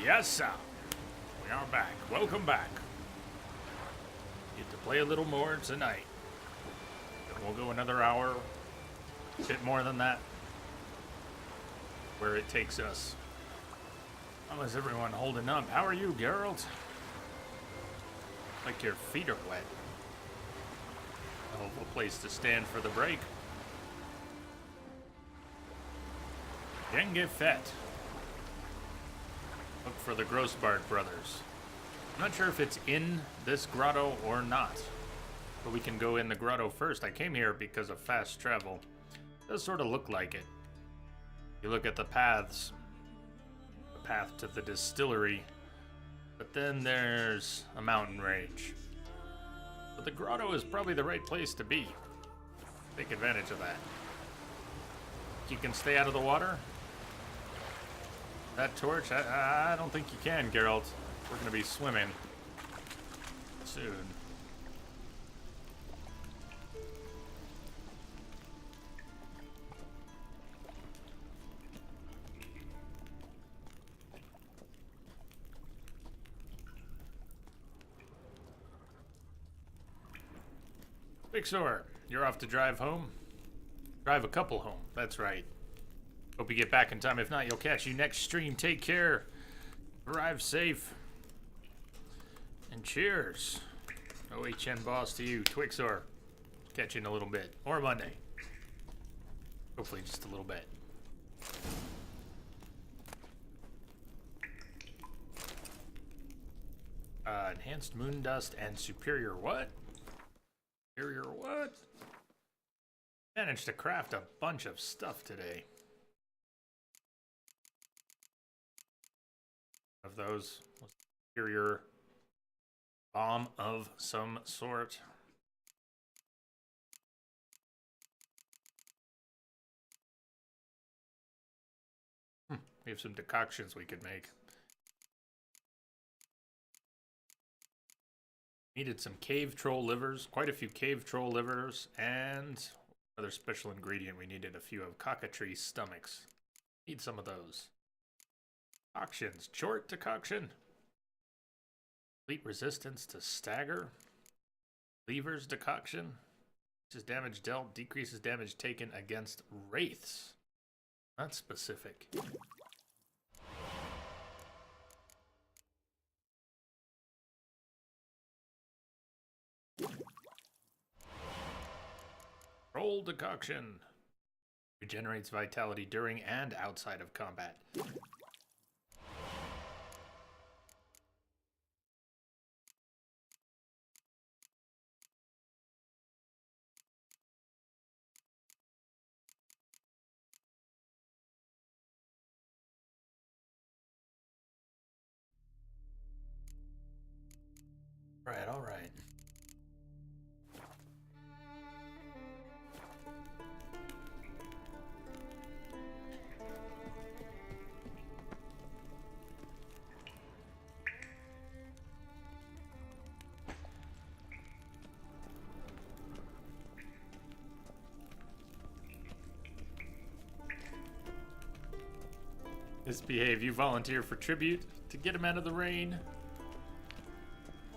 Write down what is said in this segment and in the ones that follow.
Yes, sir. We are back. Welcome back. Get to play a little more tonight. Then we'll go another hour. A bit more than that. Where it takes us. How is everyone holding up? How are you, Geralt? Like your feet are wet. A place to stand for the break. Genge Fett. Look for the Grossbard brothers. I'm not sure if it's in this grotto or not. But we can go in the grotto first. I came here because of fast travel. It does sort of look like it. You look at the paths. The path to the distillery. But then there's a mountain range. But the grotto is probably the right place to be. Take advantage of that. You can stay out of the water. That torch? I don't think you can, Geralt. We're going to be swimming soon. Vixor, you're off to drive home? Drive a couple home, that's right. Hope you get back in time. If not, you'll catch you next stream. Take care. Arrive safe. And cheers. OHN boss to you. Twixor. Catch you in a little bit. Or Monday. Hopefully just a little bit. Enhanced moon dust and superior what? Superior what? Managed to craft a bunch of stuff today. Of those, superior bomb of some sort. We have some decoctions we could make. Needed some cave troll livers, quite a few cave troll livers, and another special ingredient we needed a few of cockatree stomachs. Need some of those. Decoctions. Short decoction. Complete resistance to stagger. Levers decoction. Increases damage dealt. Decreases damage taken against wraiths. Not specific. Roll decoction. Regenerates vitality during and outside of combat. Right, all right. Misbehave. You volunteer for tribute to get him out of the rain.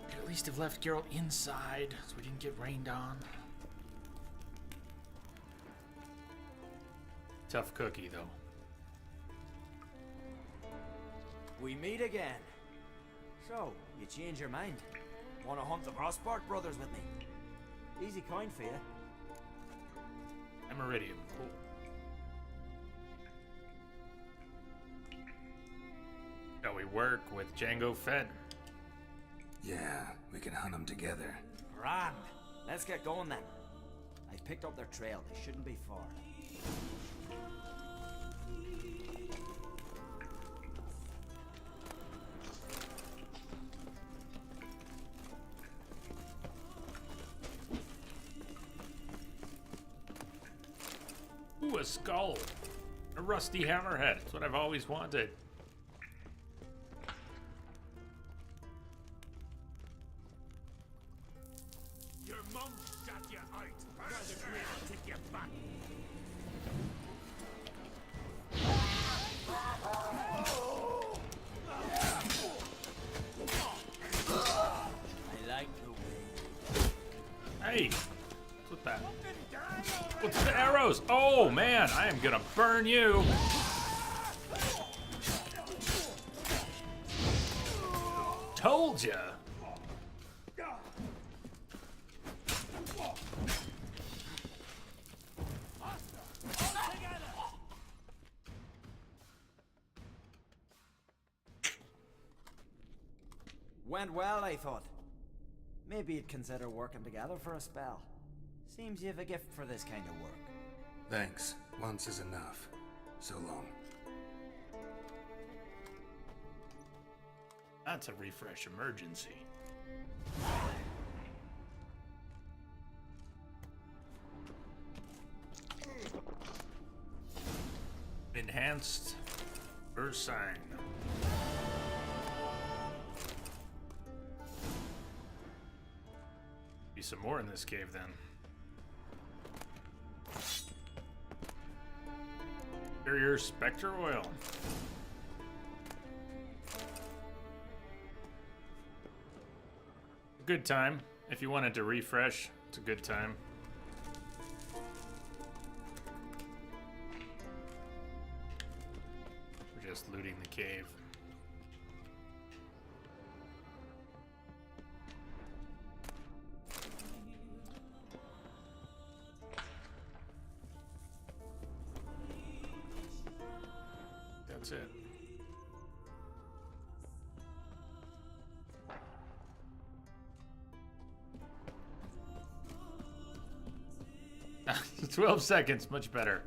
Could at least have left Geralt inside so we didn't get rained on. Tough cookie, though. We meet again. So, you change your mind? Want to hunt the Grossbard brothers with me? Easy coin for you. Emeridium. Cool. Shall we work with Django Fett? Yeah, we can hunt them together. Grand. Let's get going then. I've picked up their trail. They shouldn't be far. Ooh, a skull. A rusty hammerhead. That's what I've always wanted. Your mum shot you out. Rather than take you back. What's the arrows? Oh man, I am gonna burn you. Told ya. Went well, I thought. Maybe you'd consider working together for a spell. Seems you have a gift for this kind of work. Thanks. Once is enough. So long. That's a refresh emergency. Enhanced first sign. Be some more in this cave then. Superior Spectre Oil. Good time. If you wanted to refresh, it's a good time. We're just looting the cave. That's it. Ah, 12 seconds, much better.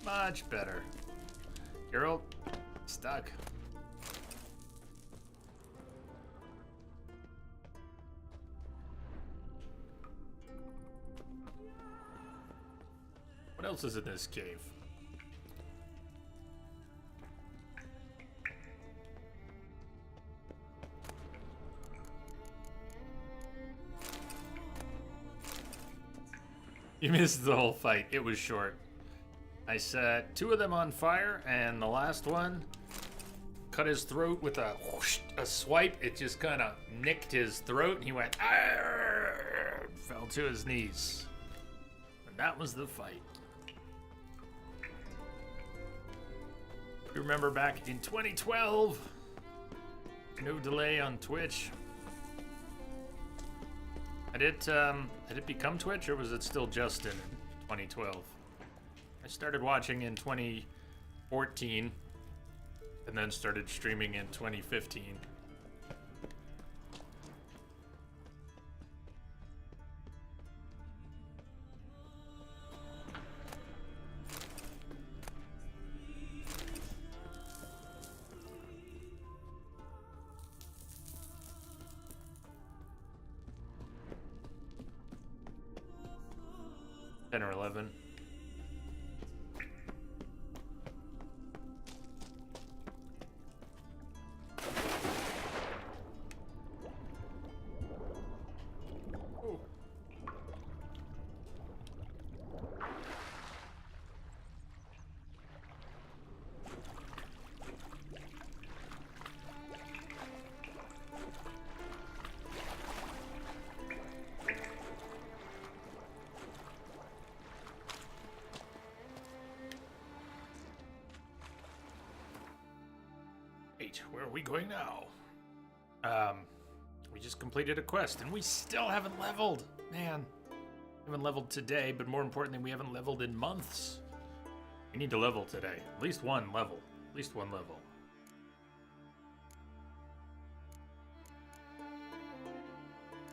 Much better. Geralt, stuck. What else is in this cave? You missed the whole fight. It was short. I set 2 of them on fire, and the last one cut his throat with a whoosh, a swipe. It just kind of nicked his throat, and he went, "Arr!" Fell to his knees. And that was the fight. You remember back in 2012? No delay on Twitch. Did it become Twitch, or was it still just in 2012? I started watching in 2014, and then started streaming in 2015. Or 11. Ooh. Where are we going now? We just completed a quest and we still haven't leveled. Man, we haven't leveled today, but more importantly, we haven't leveled in months. We need to level today. At least one level. At least one level.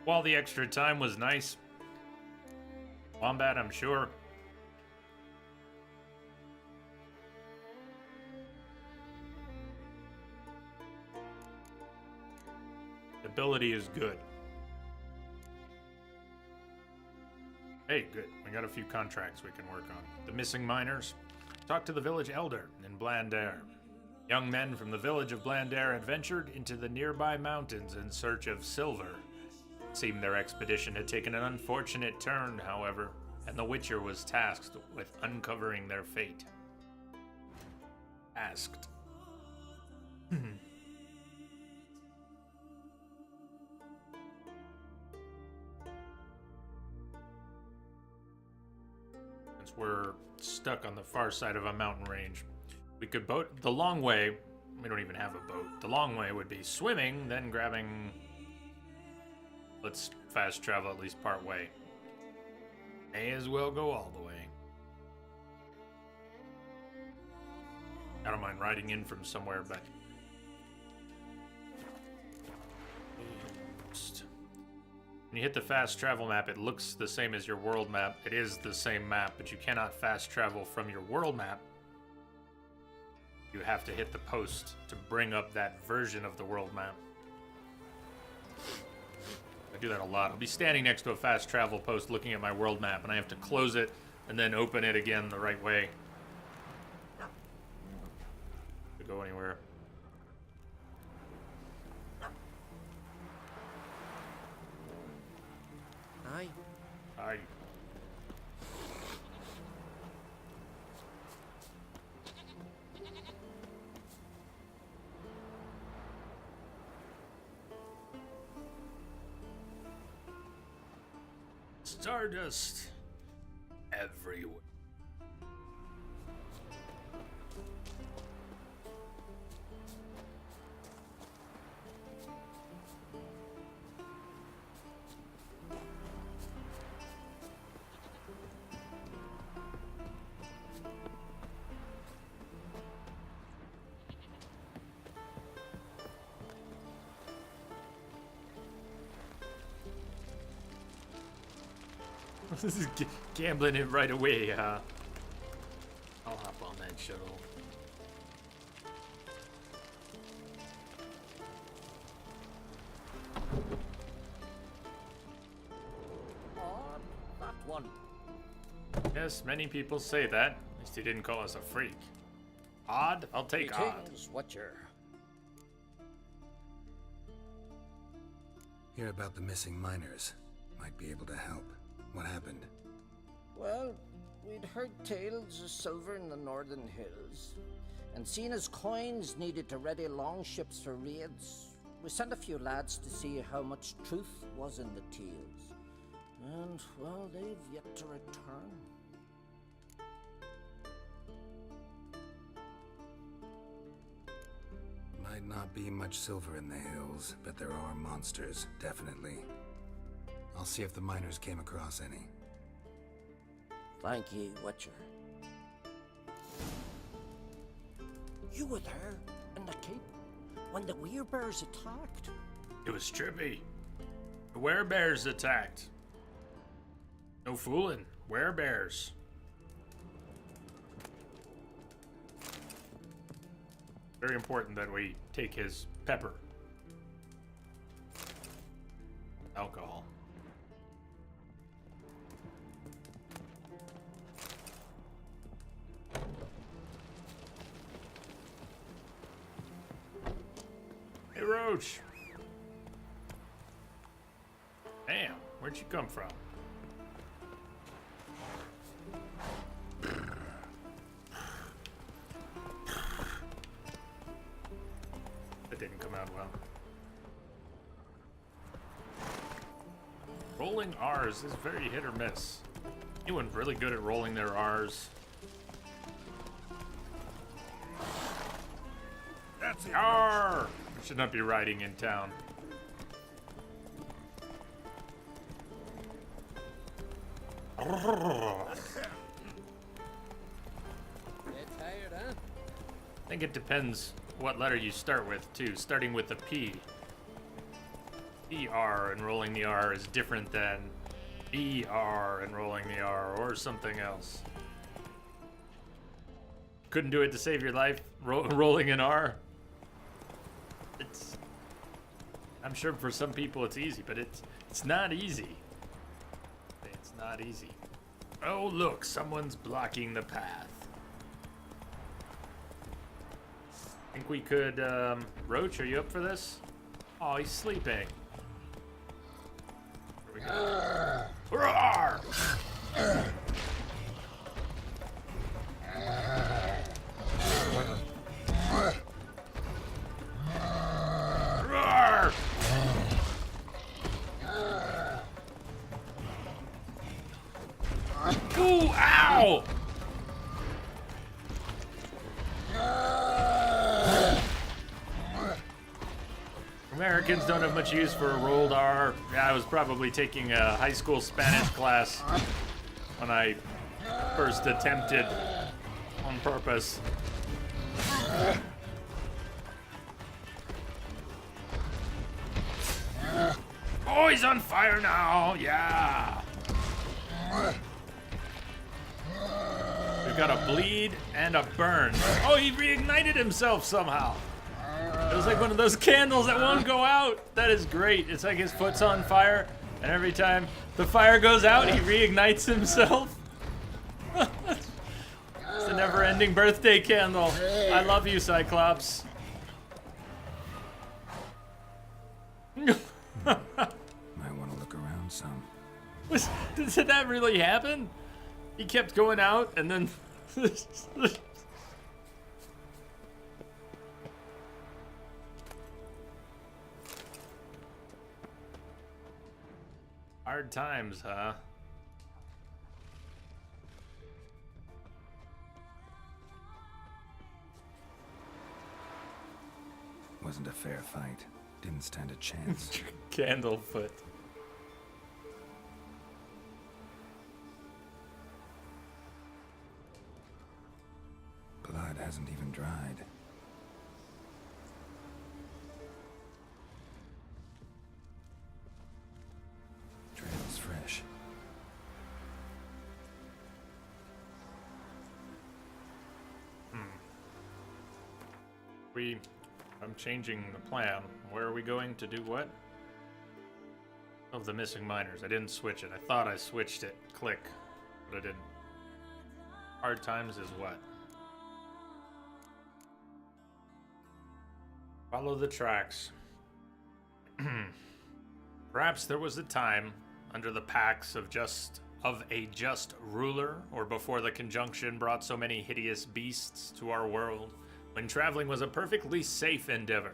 While the extra time was nice, Wombat, I'm sure. Ability is good. Hey, good. We got a few contracts we can work on. The missing miners. Talk to the village elder in Blandair. Young men from the village of Blandair had ventured into the nearby mountains in search of silver. It seemed their expedition had taken an unfortunate turn, however, and the Witcher was tasked with uncovering their fate. Asked. Since we're stuck on the far side of a mountain range. We could boat the long way. We don't even have a boat. The long way would be swimming, then grabbing... Let's fast travel at least part way. May as well go all the way. I don't mind riding in from somewhere, but... When you hit the fast travel map, it looks the same as your world map. It is the same map, but you cannot fast travel from your world map. You have to hit the post to bring up that version of the world map. I do that a lot. I'll be standing next to a fast travel post looking at my world map, and I have to close it and then open it again the right way to go anywhere. Aye. Aye. Stardust everywhere. This is gambling it right away. I'll hop on that shuttle. Odd, that one. Yes, many people say that. At least he didn't call us a freak. Odd? I'll take odd. Greetings, Watcher. Hear about the missing miners. Might be able to help. What happened? Well, we'd heard tales of silver in the northern hills, and seen as coins needed to ready longships for raids, we sent a few lads to see how much truth was in the tales. And, well, they've yet to return. Might not be much silver in the hills, but there are monsters, definitely. I'll see if the miners came across any. Thank ye, Watcher. You were there, in the keep, when the werebears attacked. It was trippy. The werebears attacked. No fooling. Werebears. Very important that we take his pepper. Alcohol. Hey, Roach. Damn, where'd you come from? That didn't come out well. Rolling R's is very hit or miss. Anyone's really good at rolling their R's. That's it. Arr! We should not be riding in town. Get tired, huh? I think it depends what letter you start with, too. Starting with the P. PR and rolling the R is different than BR and rolling the R, or something else. Couldn't do it to save your life, rolling an R? I'm sure for some people it's easy, but it's not easy. It's not easy. Oh, look, someone's blocking the path. Think we could, Roach, are you up for this? Oh, he's sleeping. Here we go. Roar! Roar! Ooh, ah! Ow! Americans don't have much use for a rolled R. Yeah, I was probably taking a high school Spanish class when I first attempted on purpose. Oh, he's on fire now! Yeah! We've got a bleed and a burn. Oh, he reignited himself somehow. It was like one of those candles that won't go out. That is great. It's like his foot's on fire, and every time the fire goes out, he reignites himself. It's a never-ending birthday candle. I love you, Cyclops. Might want to look around some. Did that really happen? He kept going out, and then... Hard times, huh? Wasn't a fair fight. Didn't stand a chance. Candlefoot. Blood hasn't even dried. Trail's fresh. I'm changing the plan. Where are we going to do what? Of the missing miners. I didn't switch it. I thought I switched it. Click. But I didn't. Hard times is what? Follow the tracks. Perhaps there was a time under the pacts of a just ruler, or before the conjunction brought so many hideous beasts to our world, when traveling was a perfectly safe endeavor.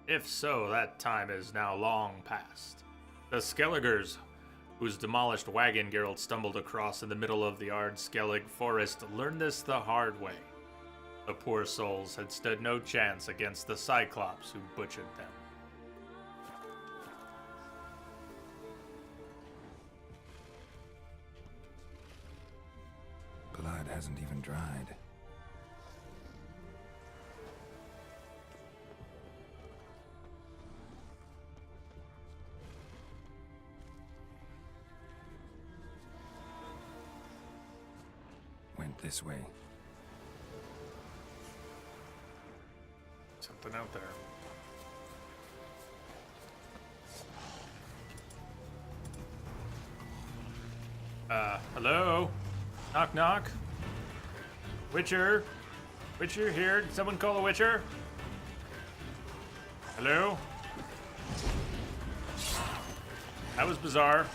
If so, that time is now long past. The Skelligers, whose demolished wagon Geralt stumbled across in the middle of the Ard-Skellig forest, learned this the hard way. The poor souls had stood no chance against the Cyclops who butchered them. Blood hasn't even dried. Went this way. Something out there. Hello? Knock, knock. Witcher? Witcher here? Did someone call a Witcher? Hello? That was bizarre.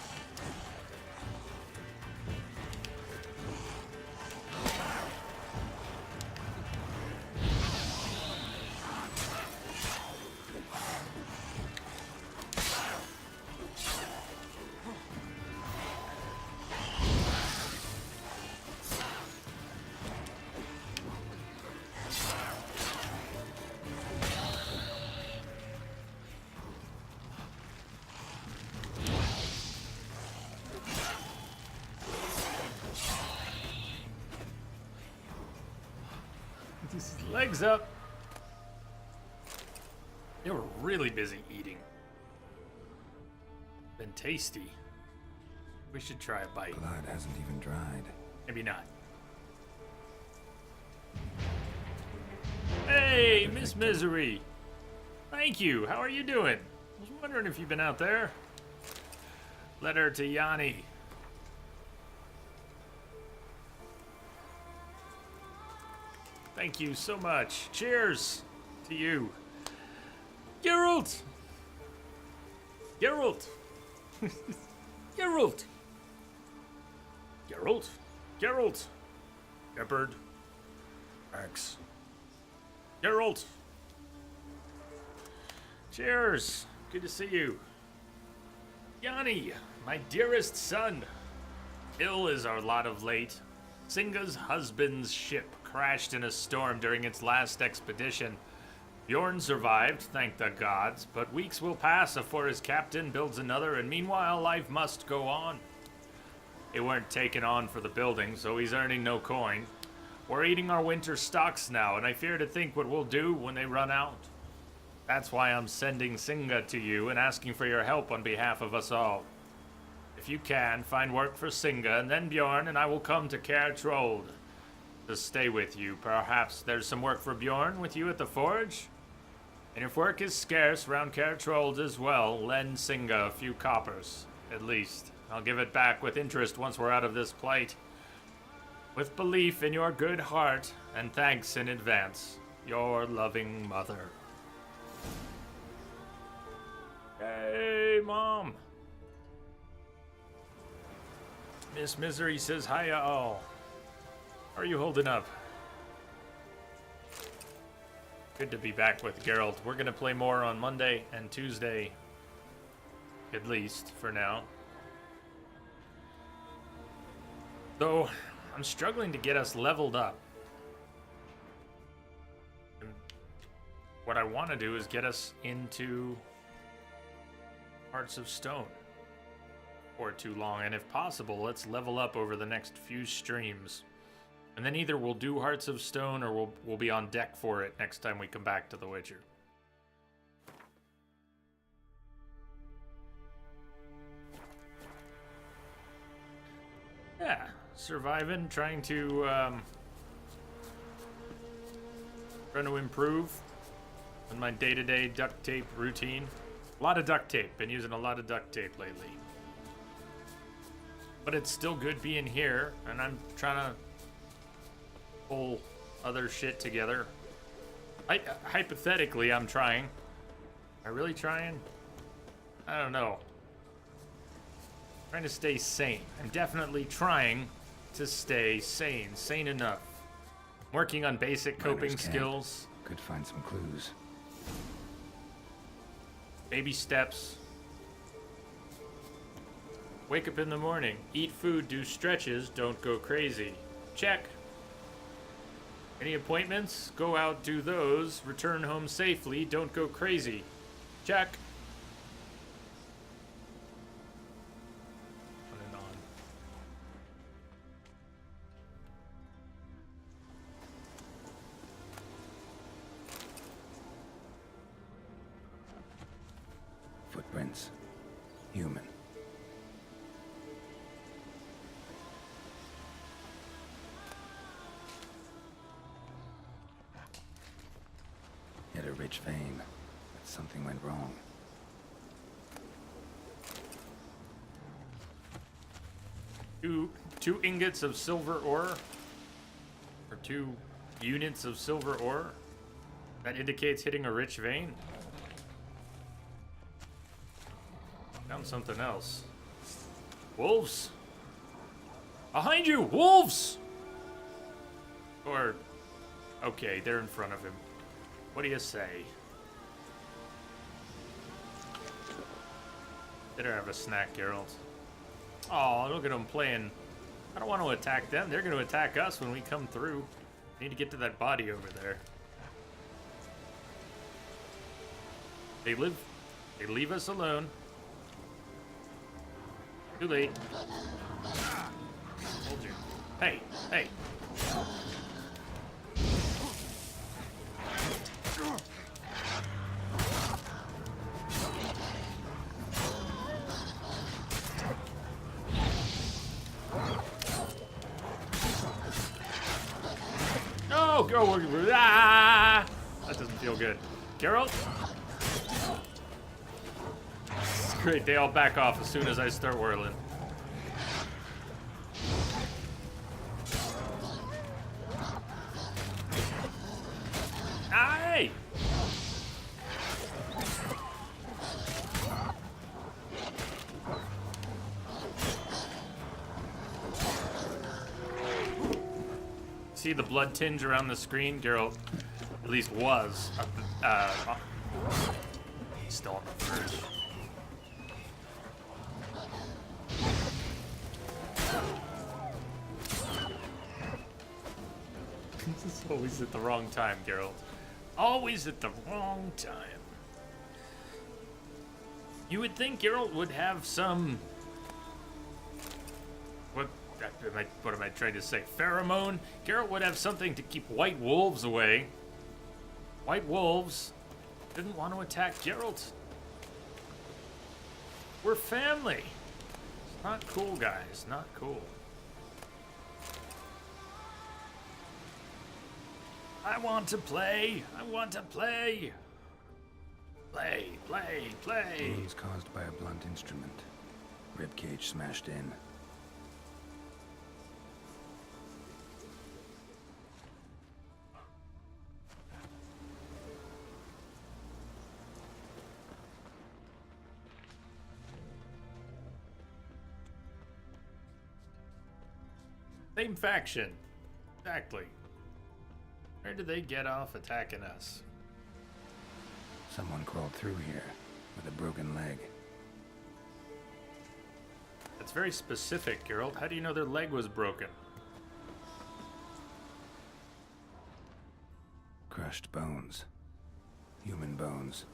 Legs up. They were really busy eating. Been tasty. We should try a bite. Blood hasn't even dried. Maybe not. Hey, Miss Misery. Thank you. How are you doing? I was wondering if you've been out there. Letter to Yanni. Thank you so much. Cheers to you. Geralt! Geralt! Geralt! Geralt! Geralt! Shepard. Axe. Geralt! Cheers! Good to see you. Yanni, my dearest son. Ill is our lot of late. Singa's husband's ship crashed in a storm during its last expedition. Bjorn survived, thank the gods, but weeks will pass before his captain builds another, and meanwhile life must go on. They weren't taken on for the building, so he's earning no coin. We're eating our winter stocks now, and I fear to think what we'll do when they run out. That's why I'm sending Singa to you and asking for your help on behalf of us all. If you can, find work for Singa, and then Bjorn and I will come to Kaer Trolde to stay with you. Perhaps there's some work for Bjorn with you at the forge? And if work is scarce around Kaer Trolde as well, lend Singa a few coppers, at least. I'll give it back with interest once we're out of this plight. With belief in your good heart, and thanks in advance, your loving mother. Hey, Mom. Miss Misery says, hiya all. How are you holding up? Good to be back with Geralt. We're going to play more on Monday and Tuesday, at least, for now. Though, I'm struggling to get us leveled up. And what I want to do is get us into Hearts of Stone for too long, and if possible, let's level up over the next few streams. And then either we'll do Hearts of Stone or we'll be on deck for it next time we come back to The Witcher. Yeah, surviving, trying to improve on my day-to-day duct tape routine. A lot of duct tape. Been using a lot of duct tape lately. But it's still good being here, and I'm trying to pull other shit together. Hypothetically, I'm trying. Am I really trying? I don't know. Trying to stay sane. I'm definitely trying to stay sane. Sane enough. Working on basic coping skills. Could find some clues. Baby steps. Wake up in the morning. Eat food, do stretches, don't go crazy. Check. Any appointments? Go out, do those. Return home safely, don't go crazy. Check. On and on. Footprints. Human. Hit a rich vein, but something went wrong. Two ingots of silver ore, or 2 units of silver ore. That indicates hitting a rich vein. Found something else. Wolves! Behind you! Wolves! Or, okay, they're in front of him. What do you say? Better have a snack, Geralt. Oh, look at them playing. I don't want to attack them. They're going to attack us when we come through. I need to get to that body over there. They leave us alone. Too late. Told you. Hey, hey. Oh, go! Ah! That doesn't feel good. Geralt? Great, they all back off as soon as I start whirling. Aye! See the blood tinge around the screen? Geralt, at least was. He's still on the verge. It's always at the wrong time, Geralt. Always at the wrong time. You would think Geralt would have some... What am I trying to say? Pheromone? Geralt would have something to keep white wolves away. White wolves didn't want to attack Geralt. We're family. It's not cool, guys. Not cool. I want to play. I want to play. Play, play, play. Wounds caused by a blunt instrument. Ribcage smashed in. Same faction. Exactly. Where did they get off attacking us? Someone crawled through here with a broken leg. That's very specific, Geralt. How do you know their leg was broken? Crushed bones. Human bones.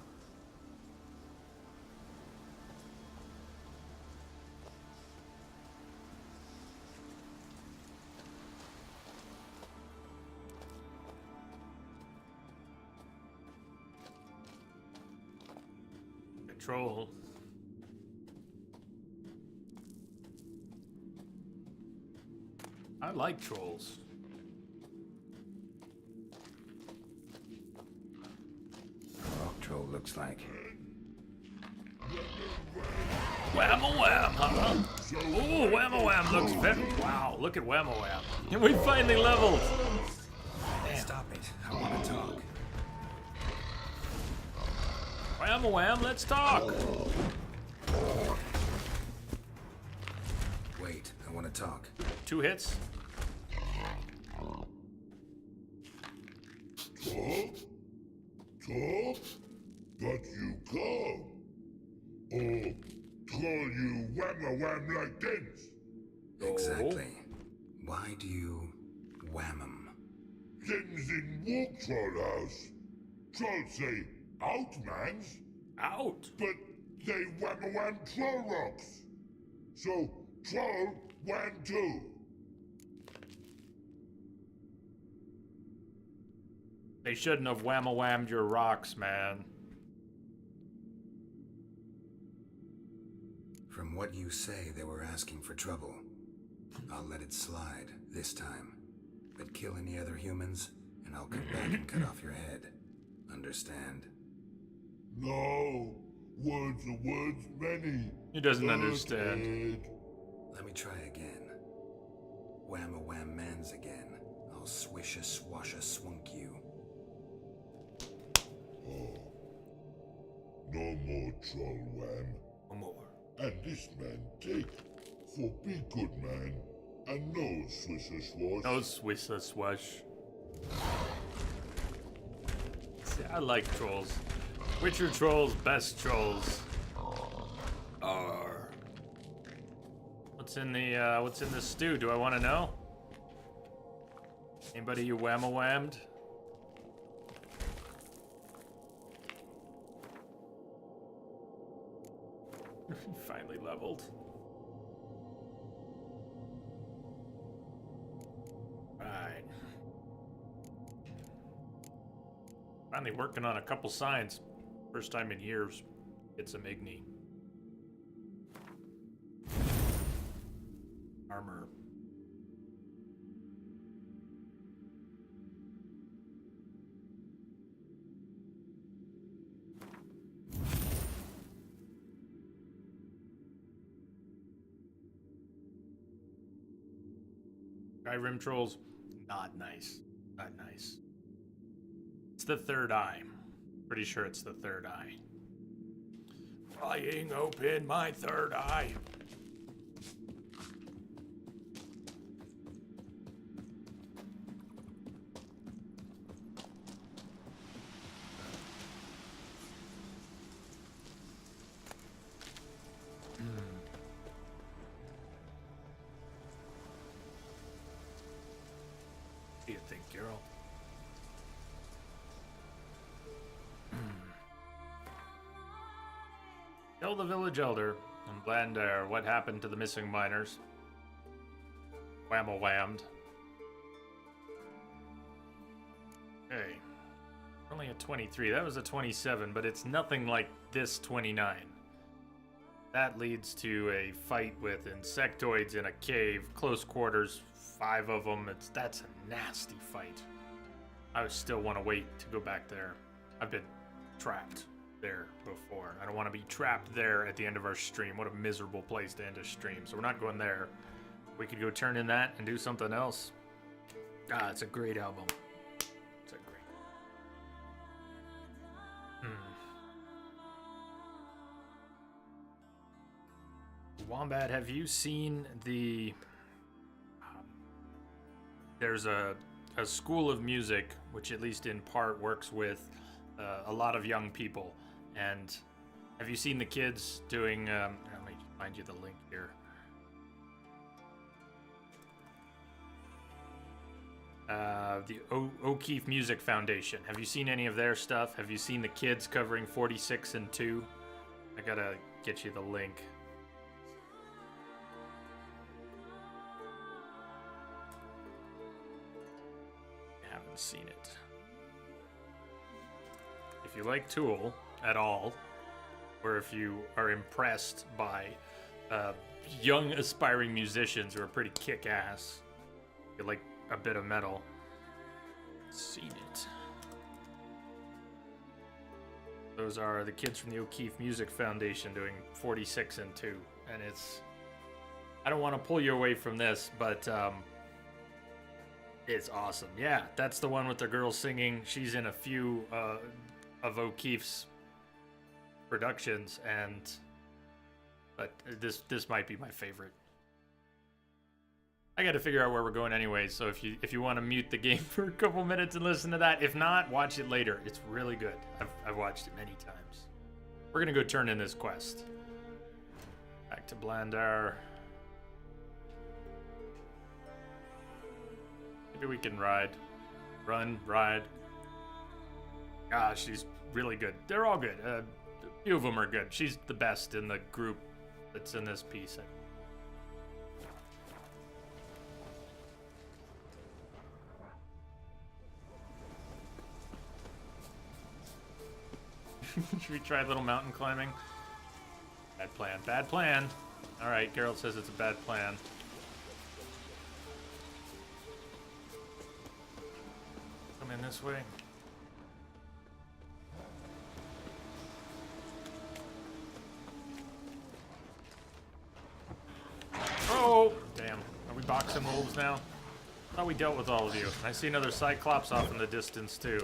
Troll. I like trolls. Rock troll looks like. Wham-a-wham, huh? Ooh, Wham-a-wham looks very... Wow, look at Wham-a-wham. And we finally leveled. Stop it. I want to talk. Wham-a-wham, let's talk. Wait, I want to talk. 2 hits. Talk? But you come. Or call you wham-a-wham like this. Exactly. Why do you wham 'em? Things in Walk Troll House. Trolls say out, mans, Out. but they wham-a-wham troll rocks. So, troll wham too. They shouldn't have wham-a-whammed your rocks, man. From what you say, they were asking for trouble. I'll let it slide this time. But kill any other humans, and I'll come back and cut off your head. Understand? No, words are words many. He doesn't understand. Head. Let me try again. Wham-a-wham mans again. I'll swish-a-swash-a-swunk you. No more troll wham. No more. And this man take for be good man and no swisher swash. No swisher swash. See, I like trolls. Witcher trolls, best trolls. Arr. What's in the stew? Do I want to know? Anybody you wham-a-whammed? Finally leveled. Right. Finally working on a couple signs. First time in years. Get some Igni. Armor. Skyrim trolls, not nice. Not nice. It's the third eye. Pretty sure it's the third eye. Prying open my third eye. What do you think, Geralt? Tell the village elder and Blandare what happened to the missing miners. Whammed. Hey. Only a 23. That was a 27, but it's nothing like this 29. That leads to a fight with insectoids in a cave, close quarters, 5 of them. That's a nasty fight. I still want to wait to go back there. I've been trapped there before. I don't want to be trapped there at the end of our stream. What a miserable place to end a stream. So we're not going there. We could go turn in that and do something else. Ah, it's a great album. It's a great. Wombat, have you seen the... There's a school of music, which at least in part works with a lot of young people. And have you seen the kids doing... let me find you the link here. The O'Keefe Music Foundation. Have you seen any of their stuff? Have you seen the kids covering 46 and 2? I gotta get you the link. I haven't seen it. If you like Tool at all, or if you are impressed by young aspiring musicians who are pretty kick-ass, you like a bit of metal, seen it. Those are the kids from the O'Keefe Music Foundation doing 46 and 2, and it's... I don't want to pull you away from this, but it's awesome. Yeah, that's the one with the girl singing. She's in a few of O'Keefe's productions, but this might be my favorite. I gotta figure out where we're going anyway, so if you want to mute the game for a couple minutes and listen to that, if not, watch it later. It's really good. I've watched it many times. We're gonna go turn in this quest. Back to Blandar. Maybe we can ride. Ride. Gosh, she's really good. They're all good. A few of them are good. She's the best in the group that's in this piece. Should we try a little mountain climbing? Bad plan. Bad plan. Alright, Geralt says it's a bad plan. Come in this way. Oh! Damn. Are we boxing wolves now? I thought we dealt with all of you. I see another Cyclops off in the distance, too.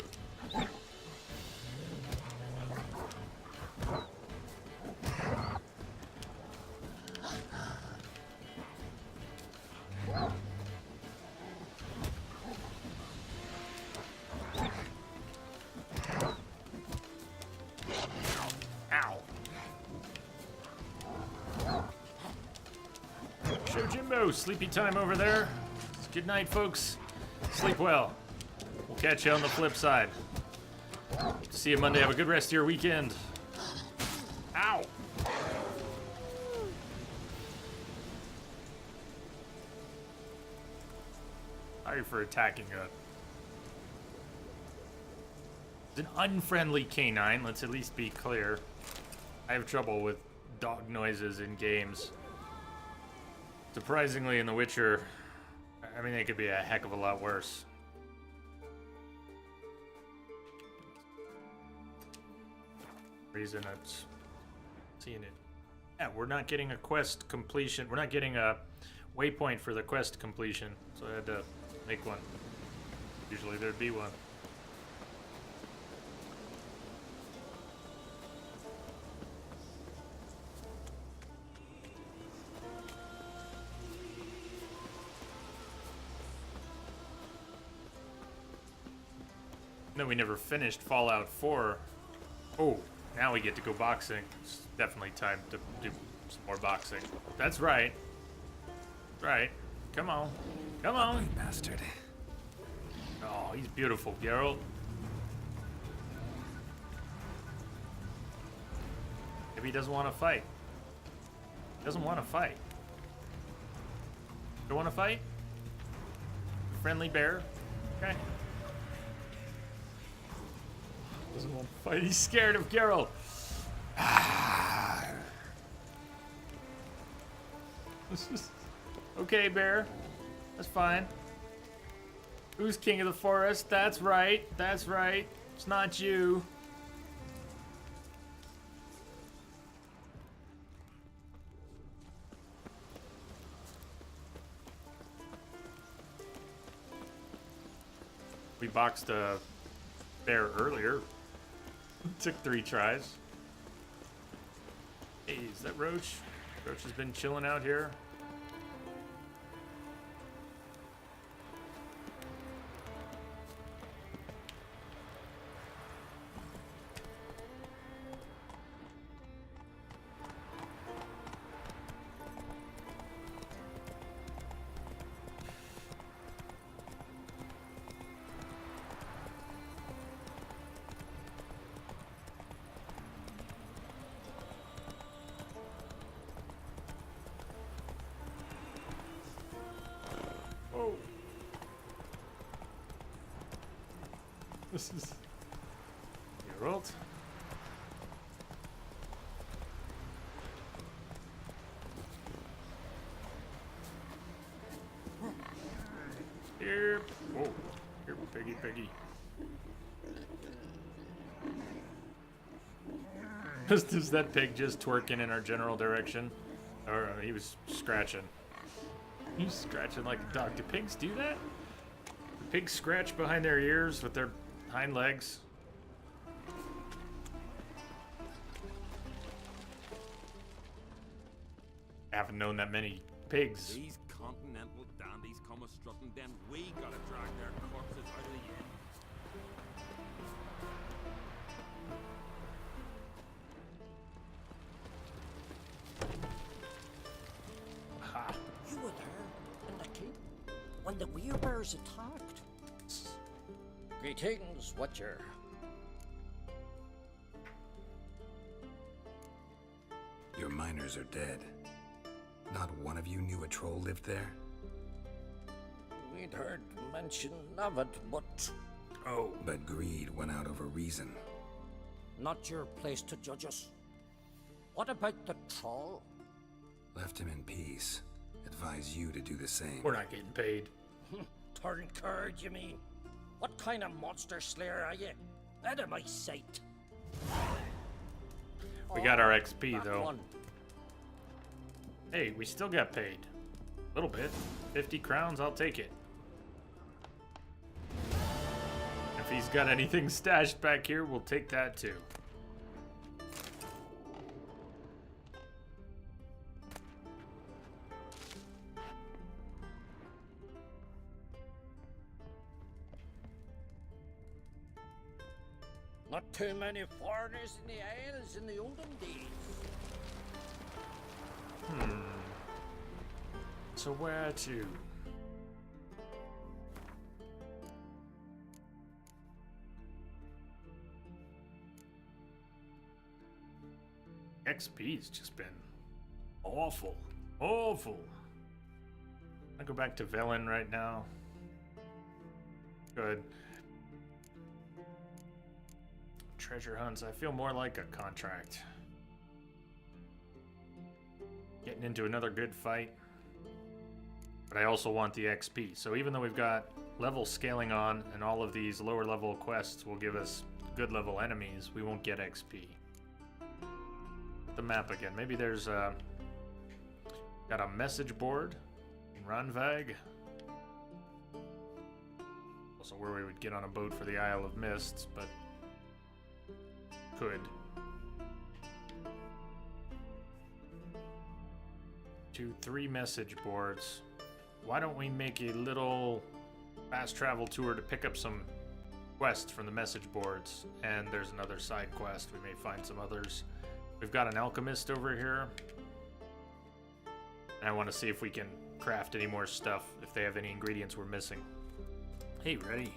Sleepy time over there. Good night, folks. Sleep well. We'll catch you on the flip side. See you Monday. Have a good rest of your weekend. Ow! Sorry for attacking you. It's an unfriendly canine, let's at least be clear. I have trouble with dog noises in games. Surprisingly, in The Witcher, I mean, they could be a heck of a lot worse. Reason I'm seeing it. Yeah, we're not getting a quest completion. We're not getting a waypoint for the quest completion, so I had to make one. Usually there'd be one. No, we never finished Fallout 4. Oh, now we get to go boxing. It's definitely time to do some more boxing. That's right. Right. Come on. Come on. Bastard. he's beautiful, Geralt. Maybe he doesn't want to fight. Doesn't want to fight. Don't want to fight? Friendly bear? Okay. Doesn't want to fight. He's scared of Geralt. Okay, bear. That's fine. Who's king of the forest? That's right. That's right. It's not you. We boxed a bear earlier. Took 3 tries. Hey, is that Roach? Roach has been chilling out here. Oh. This is Geralt. Here. Whoa. Here, piggy, piggy. Is that pig just twerking in our general direction? Or he was scratching. He's scratching like a dog. Do pigs do that? Do pigs scratch behind their ears with their hind legs? I haven't known that many pigs. These continental dandies come a strutting, then we gotta drag their corpses out of the inn. Ha. You were there in the keep when the werebears attacked. Greetings, Watcher. Your miners are dead. Not one of you knew a troll lived there? We'd heard mention of it, but Oh. But greed went out over reason. not your place to judge us. What about the troll? Left him in peace. Advise you to do the same. We're not getting paid. Turn card, you mean? What kind of monster slayer are you? Out of my sight. We got our XP That though. one. Hey, we still got paid. A little bit. 50 crowns, I'll take it. If he's got anything stashed back here, we'll take that too. Not too many foreigners in the Isles in the olden days. So where to? XP's just been awful. Awful. I go back to Velen right now. Good. Treasure hunts. I feel more like a contract. Getting into another good fight. But I also want the XP. So even though we've got level scaling on and all of these lower level quests will give us good level enemies, we won't get XP. The map again. Maybe there's got a message board in Ranvag. Also where we would get on a boat for the Isle of Mists, but could. 2, 3 message boards. Why don't we make a little fast travel tour to pick up some quests from the message boards? And there's another side quest. We may find some others. We've got an alchemist over here. And I want to see if we can craft any more stuff, if they have any ingredients we're missing. Hey, ready?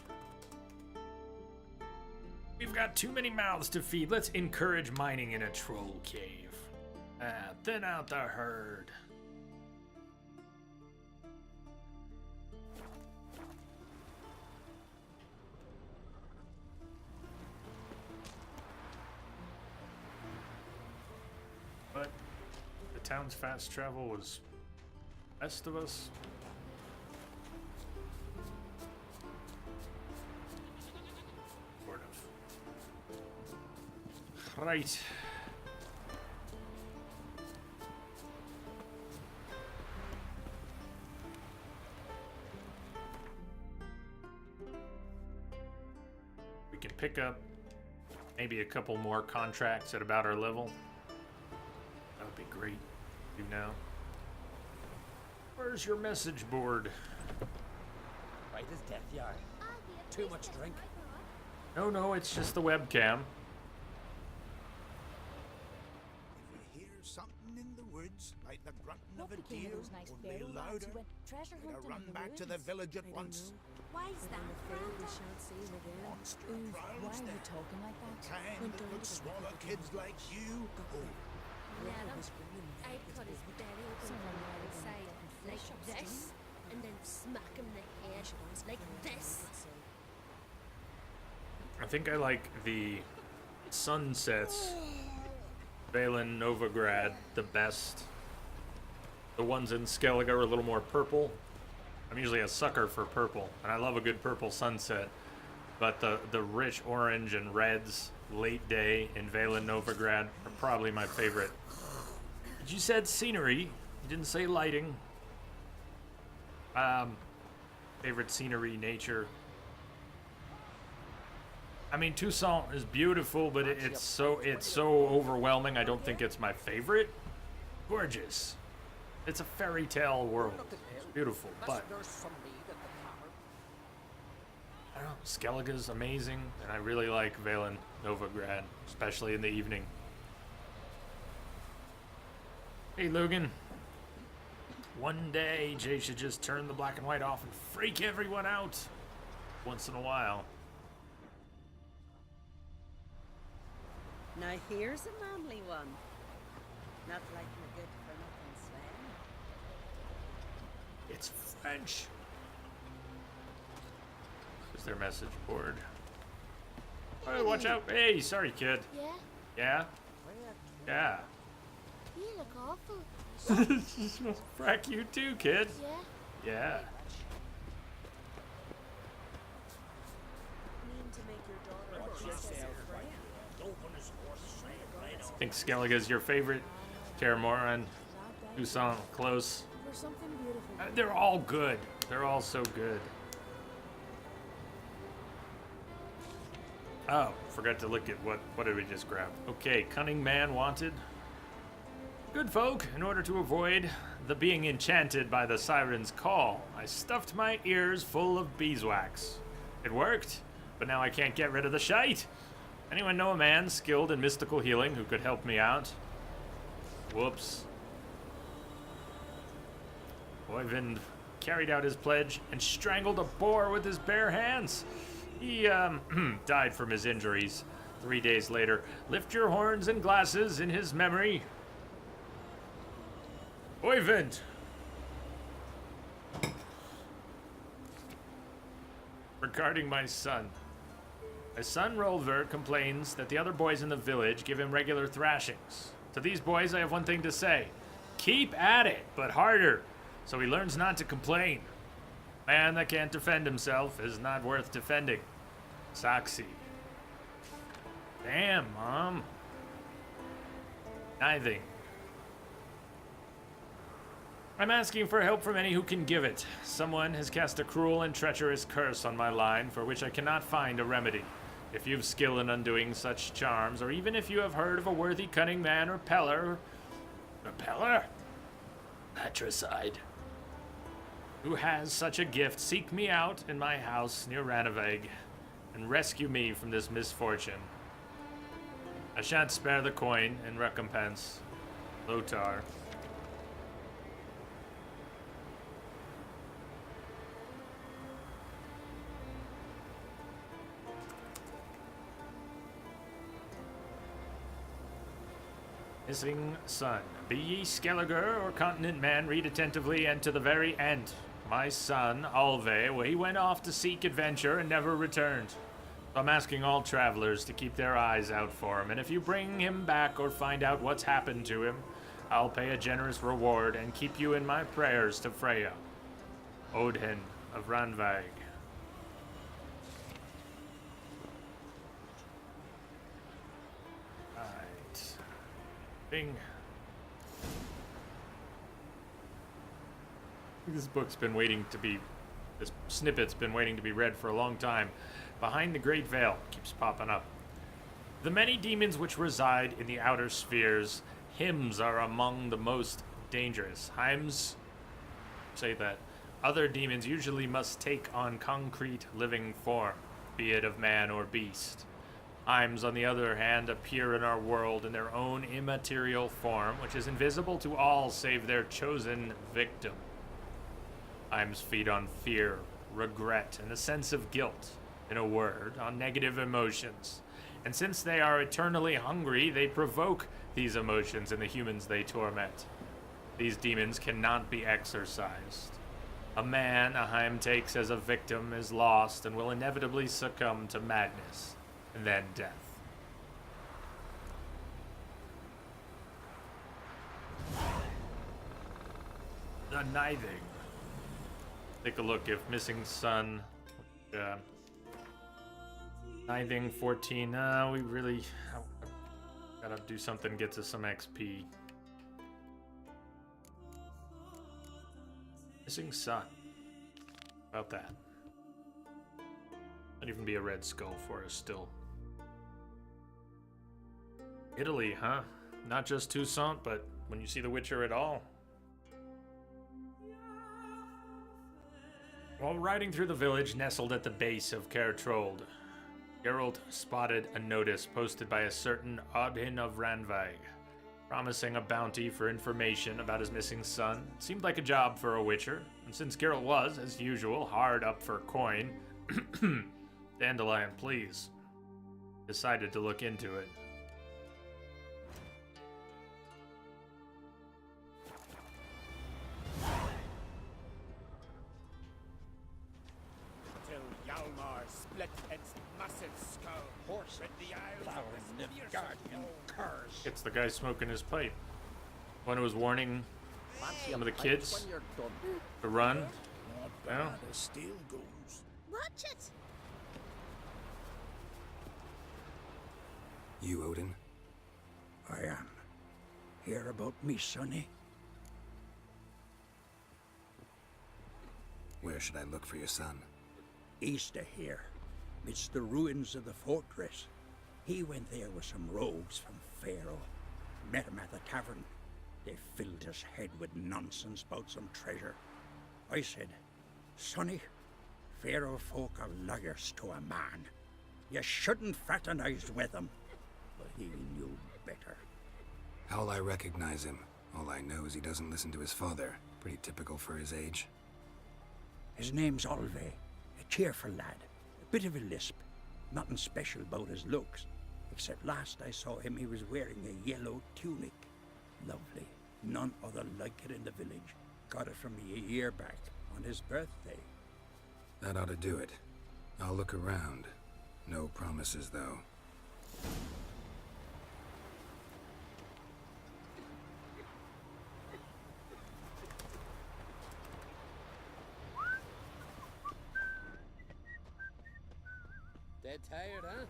We've got too many mouths to feed. Let's encourage mining in a troll cave. Thin out the herd. But the town's fast travel was best of us. Sort of. Right. We can pick up maybe a couple more contracts at about our level. That would be great. Do now. Where's your message board? Right as death yard. Too much drink. No, it's just the webcam. If you hear something in the woods, like the grunting of a What became deer, of those nice or fairy nail lads louder, who went treasure better hunting run in the back to the ruins? village at I don't once. know. Why is But that, I'm afraid we Grandad? shan't see him again. Monster Ooh, prowls why are you there. talking like that? Kind Went that down would to the swallow village kids and like you. Oh, Yeah, Well, that whispering in the I night cut is his big. belly open Someone from might the have been side, getting like fish up this, steam. and then smack him in the head, like this. I think I like the sunsets. Valen, Novigrad, the best. The ones in Skellige are a little more purple. I'm usually a sucker for purple, and I love a good purple sunset. But the rich orange and reds late day in Valen, Novigrad are probably my favorite. But you said scenery. You didn't say lighting. Favorite scenery, nature. I mean, Toussaint is beautiful, but it's so overwhelming. I don't think it's my favorite. Gorgeous. It's a fairy tale world. It's beautiful, but There's some meat at the tavern. I don't know. Skellige's amazing, and I really like Valen, Novigrad, especially in the evening. Hey, Logan. One day, Jay should just turn the black and white off and freak everyone out once in a while. Now here's a manly one. Not like your good for nothing Sven. It's French. Is their message board? Oh, watch out! Hey, sorry, kid. Yeah, Yeah, yeah. you look awful. Frack you too, kid. Yeah, Yeah. Mean to make your daughter a princess of France. I think Skellige is your favorite. Terramoran, Toussaint, close. For something beautiful. They're all good. They're all so good. Oh, forgot to look at what did we just grab? Okay, cunning man wanted. Good folk, in order to avoid the being enchanted by the siren's call, I stuffed my ears full of beeswax. It worked, but now I can't get rid of the shite. Anyone know a man skilled in mystical healing who could help me out? Whoops. Oyvind carried out his pledge and strangled a boar with his bare hands. He, died from his injuries. 3 days later, lift your horns and glasses in his memory. Oyvind! Regarding my son. My son Rolver complains that the other boys in the village give him regular thrashings. To these boys, I have one thing to say. Keep at it, but harder, so he learns not to complain. Man that can't defend himself is not worth defending. Saxi. Damn, Mom. Nothing. I'm asking for help from any who can give it. Someone has cast a cruel and treacherous curse on my line for which I cannot find a remedy. If you've skill in undoing such charms, or even if you have heard of a worthy cunning man or peller... Repeller? Matricide. Who has such a gift, seek me out in my house near Ranaveg and rescue me from this misfortune. I shan't spare the coin in recompense. Lotar. Missing son. Be ye Skelliger or continent man, read attentively and to the very end. My son, Alve, well, he went off to seek adventure and never returned. So I'm asking all travelers to keep their eyes out for him, and if you bring him back or find out what's happened to him, I'll pay a generous reward and keep you in my prayers to Freya. Odin of Ranvag. Right. Bing. This book's been waiting to be, this snippet's been waiting to be read for a long time. Behind the Great Veil keeps popping up. The many demons which reside in the outer spheres, hymns are among the most dangerous. Hymns say that other demons usually must take on concrete living form, be it of man or beast. Hymns, on the other hand, appear in our world in their own immaterial form, which is invisible to all save their chosen victim. Hymns feed on fear, regret, and a sense of guilt. In a word, on negative emotions. And since they are eternally hungry, they provoke these emotions in the humans they torment. These demons cannot be exorcised. A man a Heim takes as a victim is lost and will inevitably succumb to madness, and then death. The Nithing. Take a look if missing son. Nithing 14. We really gotta do something, get to some XP. Missing son. About that. Might even be a red skull for us still. Italy, huh? Not just Toussaint, but when you see The Witcher at all. While riding through the village nestled at the base of Kertrold, Geralt spotted a notice posted by a certain Odin of Ranvag, promising a bounty for information about his missing son. It seemed like a job for a witcher, and since Geralt was, as usual, hard up for coin, Dandelion, please, decided to look into it. Split its massive skull. Horse the flowering the guardian curse. It's the guy smoking his pipe. One who was warning some of the kids to run. Well, The steel goes. Watch it! You, Odin? I am. Hear about me, sonny? Where should I look for your son? East of here, midst the ruins of the fortress. He went there with some rogues from Pharaoh. Met him at the tavern. They filled his head with nonsense about some treasure. I said, Sonny, Pharaoh folk are liars to a man. You shouldn't fraternize with them. But he knew better. How'll I recognize him? All I know is he doesn't listen to his father. Pretty typical for his age. His name's Alve. A cheerful lad. A bit of a lisp. Nothing special about his looks. Except last I saw him, he was wearing a yellow tunic. Lovely. None other like it in the village. Got it from me a year back, on his birthday. That ought to do it. I'll look around. No promises, though. Dead tired, huh?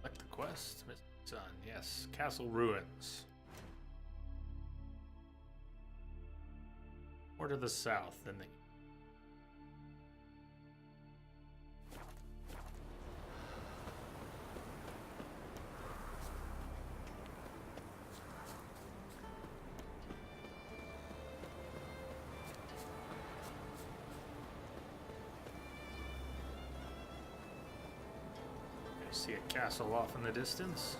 select the quest. Son, yes. Castle Ruins. More to the south than the... See a castle off in the distance.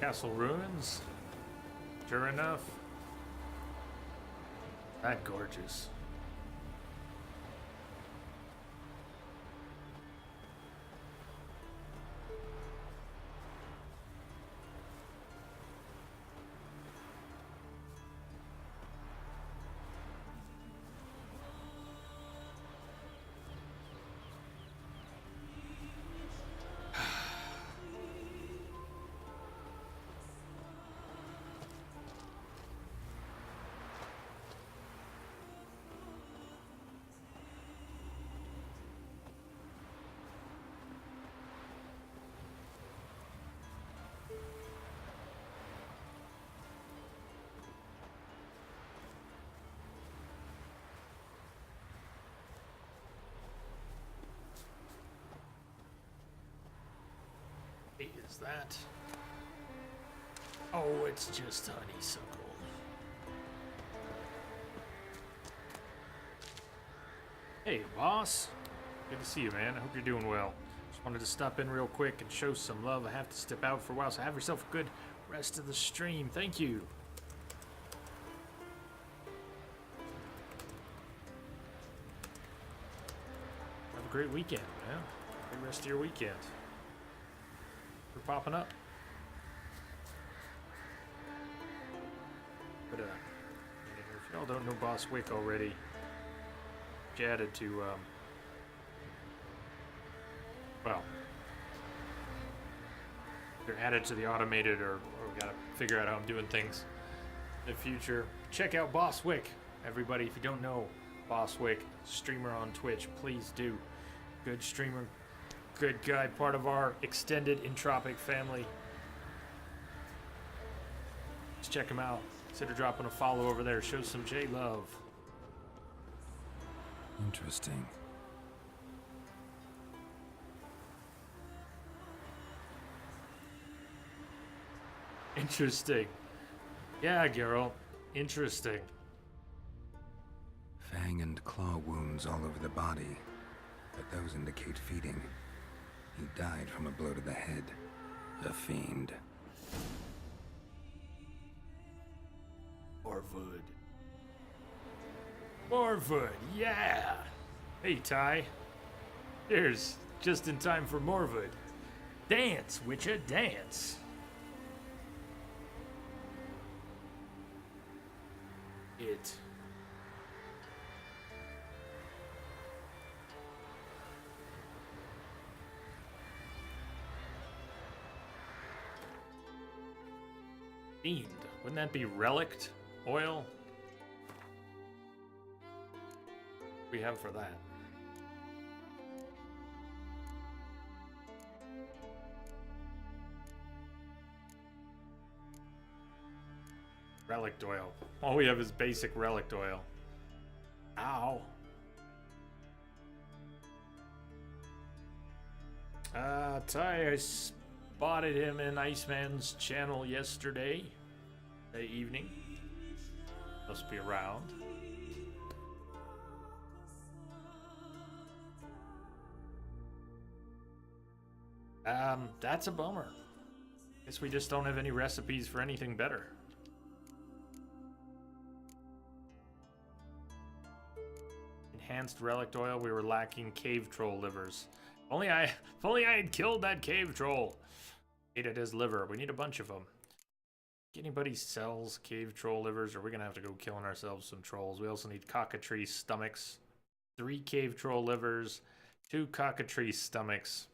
Castle Ruins. Sure enough. That gorgeous. is that? Oh, it's just honeysuckle. Hey, boss. Good to see you, man. I hope you're doing well. Just wanted to stop in real quick and show some love. I have to step out for a while, so have yourself a good rest of the stream. Thank you. Have a great weekend, man. Great rest of your weekend. For popping up. But if y'all don't know Boss Wick already, she added to well, they're added to the automated, or we gotta figure out how I'm doing things in the future. Check out Boss Wick, everybody. If you don't know Boss Wick, streamer on Twitch, please do. Good streamer, good guy, part of our extended Entropic family. Just check him out. Consider dropping a follow over there. Show some J love. Interesting. Interesting. Yeah, Geralt. Interesting. Fang and claw wounds all over the body, but those indicate feeding. He died from a blow to the head. A fiend. Morwood. Morwood, yeah! Hey, Ty. Here's just in time for Morwood. Dance, Witcher, dance! It. Fiend. Wouldn't that be relict oil? What do we have for that? Relict oil. All we have is basic relict oil. Ow. Ty, I spotted him in Iceman's channel yesterday evening. Must be around. That's a bummer. Guess we just don't have any recipes for anything better. Enhanced relic oil. We were lacking cave troll livers. If only I had killed that cave troll. Ate it as liver. We need a bunch of them. Anybody sells cave troll livers, or we're gonna have to go killing ourselves some trolls. We also need cockatrice stomachs. 3 cave troll livers. 2 cockatrice stomachs.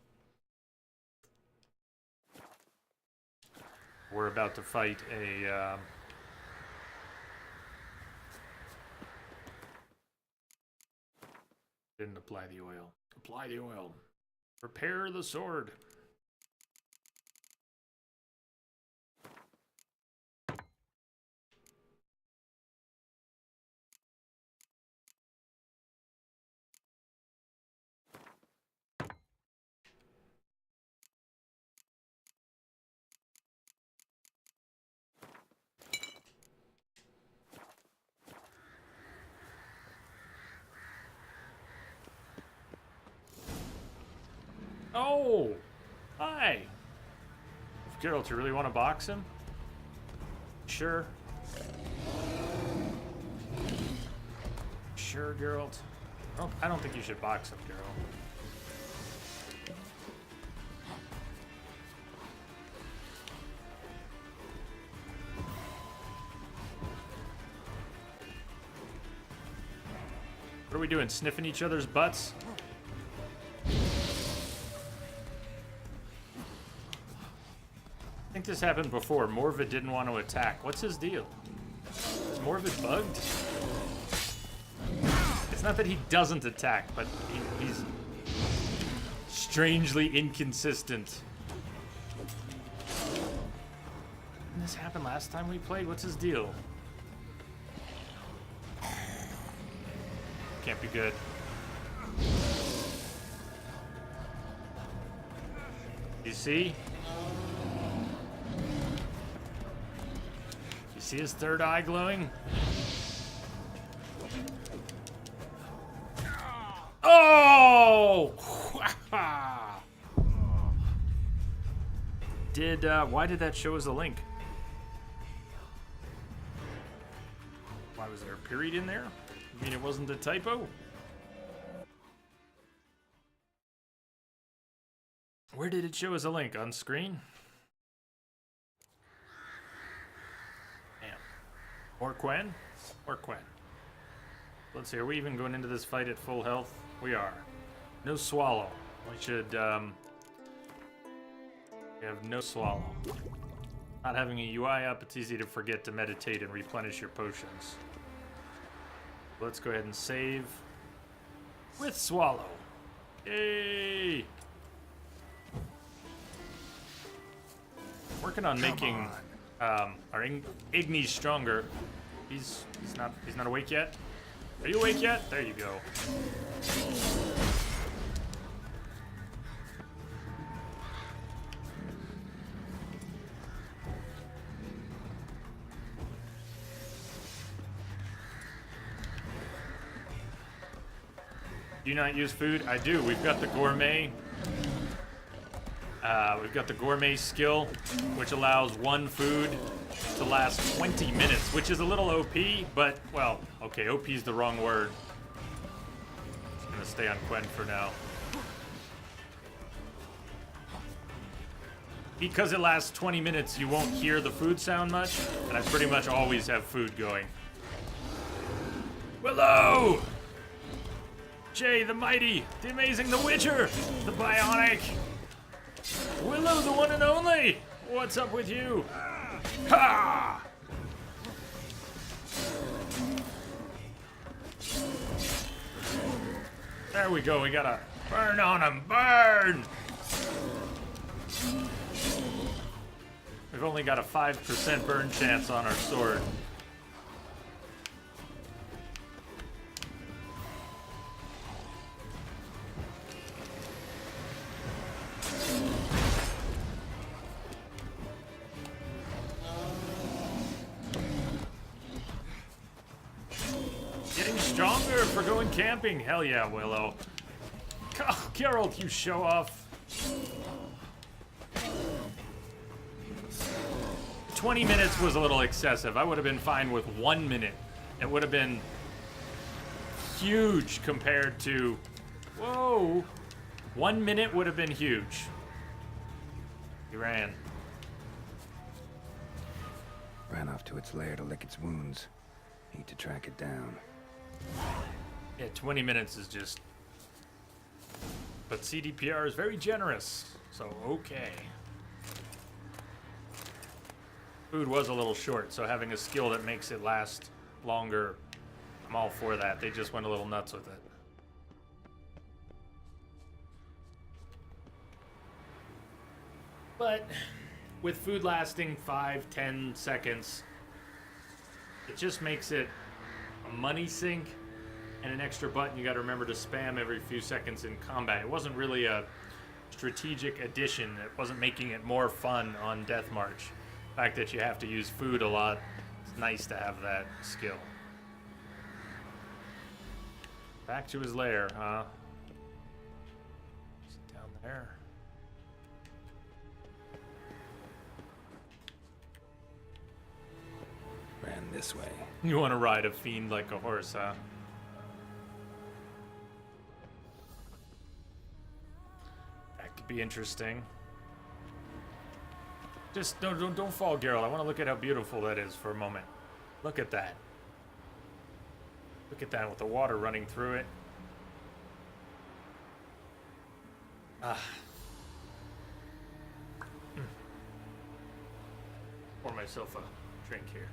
We're about to fight a didn't apply the oil. Apply the oil. Prepare the sword. Oh! Hi! Geralt, you really want to box him? Sure. Sure, Geralt. I don't think you should box him, Geralt. What are we doing? Sniffing each other's butts? I think this happened before. Morvid didn't want to attack. What's his deal? Is Morvid bugged? It's not that he doesn't attack, but he's strangely inconsistent. Didn't this happen last time we played? What's his deal? Can't be good. You see? See his third eye glowing? Oh! Why did that show us a link? Why was there a period in there? You mean it wasn't a typo? Where did it show us a link? On screen? Damn. Or Quen? Or Quen. Let's see, are we even going into this fight at full health? We are. No swallow. We should, we have no swallow. Not having a UI up, it's easy to forget to meditate and replenish your potions. Let's go ahead and save with swallow. Yay! Working on making our Igni stronger. He's not awake yet. Are you awake yet? There you go. Do you not use food? I do. We've got the gourmet. We've got the gourmet skill, which allows one food to last 20 minutes, which is a little OP, but, well, okay, OP is the wrong word. Just gonna stay on Quen for now. Because it lasts 20 minutes, you won't hear the food sound much, and I pretty much always have food going. Willow! Jay the Mighty, the Amazing, the Witcher, the Bionic. Willow, the one and only! What's up with you? Ha! There we go, we gotta burn on him, burn! We've only got a 5% burn chance on our sword. Stronger for going camping. Hell yeah, Willow. Oh, Geralt, you show off. 20 minutes was a little excessive. I would have been fine with 1 minute. It would have been huge compared to... Whoa. 1 minute would have been huge. He ran. Ran off to its lair to lick its wounds. Need to track it down. Yeah, 20 minutes is just... But CDPR is very generous, so okay. Food was a little short, so having a skill that makes it last longer, I'm all for that. They just went a little nuts with it. But with food lasting 5-10 seconds, it just makes it a money sink and an extra button you got to remember to spam every few seconds in combat. It wasn't really a strategic addition. It wasn't making it more fun on Death March. The fact that you have to use food a lot, it's nice to have that skill. Back to his lair, huh? Sit down there. Ran this way. You want to ride a fiend like a horse, huh? That could be interesting. Just don't fall, Geralt. I want to look at how beautiful that is for a moment. Look at that. Look at that with the water running through it. Ah. Pour myself a drink here.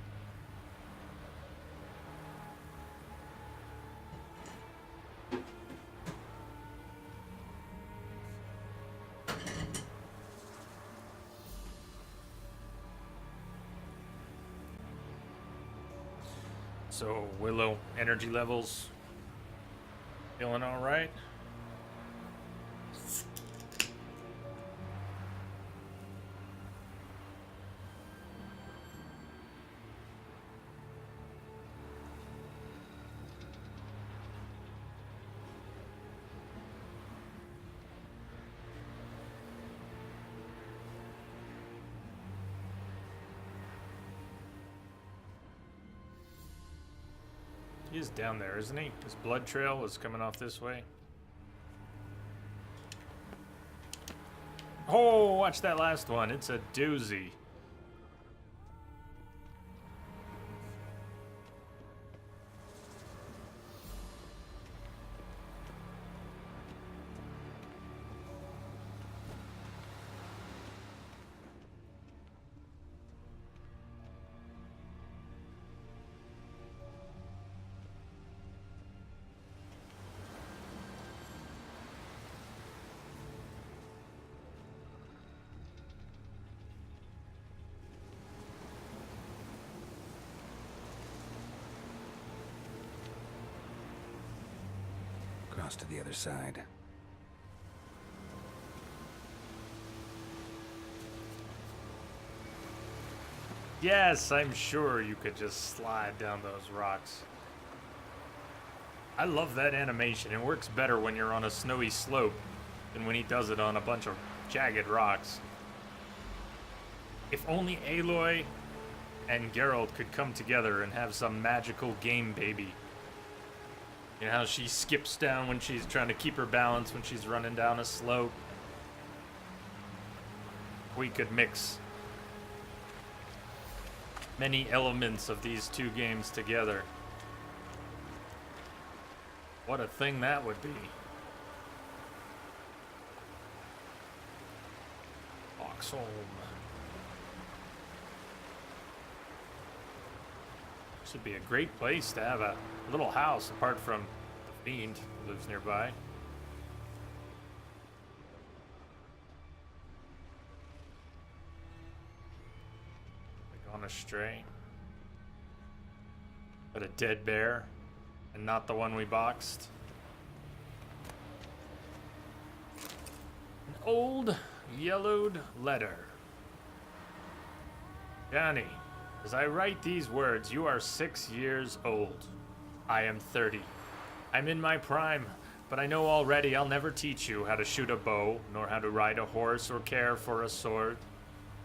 So, Willow, energy levels feeling all right? He's down there, isn't he? His blood trail is coming off this way. Oh, watch that last one. It's a doozy. Cross to the other side. Yes, I'm sure you could just slide down those rocks. I love that animation. It works better when you're on a snowy slope than when he does it on a bunch of jagged rocks. If only Aloy and Geralt could come together and have some magical game baby. You know how she skips down when she's trying to keep her balance when she's running down a slope? We could mix many elements of these two games together. What a thing that would be. Foxholm. This would be a great place to have a little house apart from the Fiend who lives nearby. Gone astray. But a dead bear and not the one we boxed. An old yellowed letter. Johnny, as I write these words, you are 6 years old. I am 30. I'm in my prime, but I know already I'll never teach you how to shoot a bow, nor how to ride a horse or care for a sword.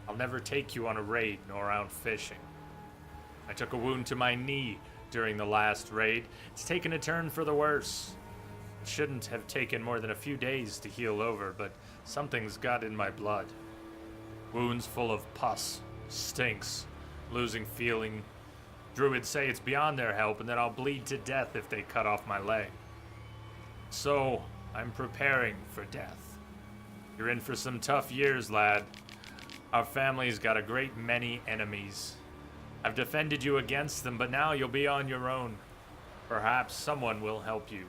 I'll never take you on a raid nor out fishing. I took a wound to my knee during the last raid. It's taken a turn for the worse. It shouldn't have taken more than a few days to heal over, but something's got in my blood. Wounds full of pus, stinks, losing feeling. Druids say it's beyond their help and that I'll bleed to death if they cut off my leg. So, I'm preparing for death. You're in for some tough years, lad. Our family's got a great many enemies. I've defended you against them, but now you'll be on your own. Perhaps someone will help you,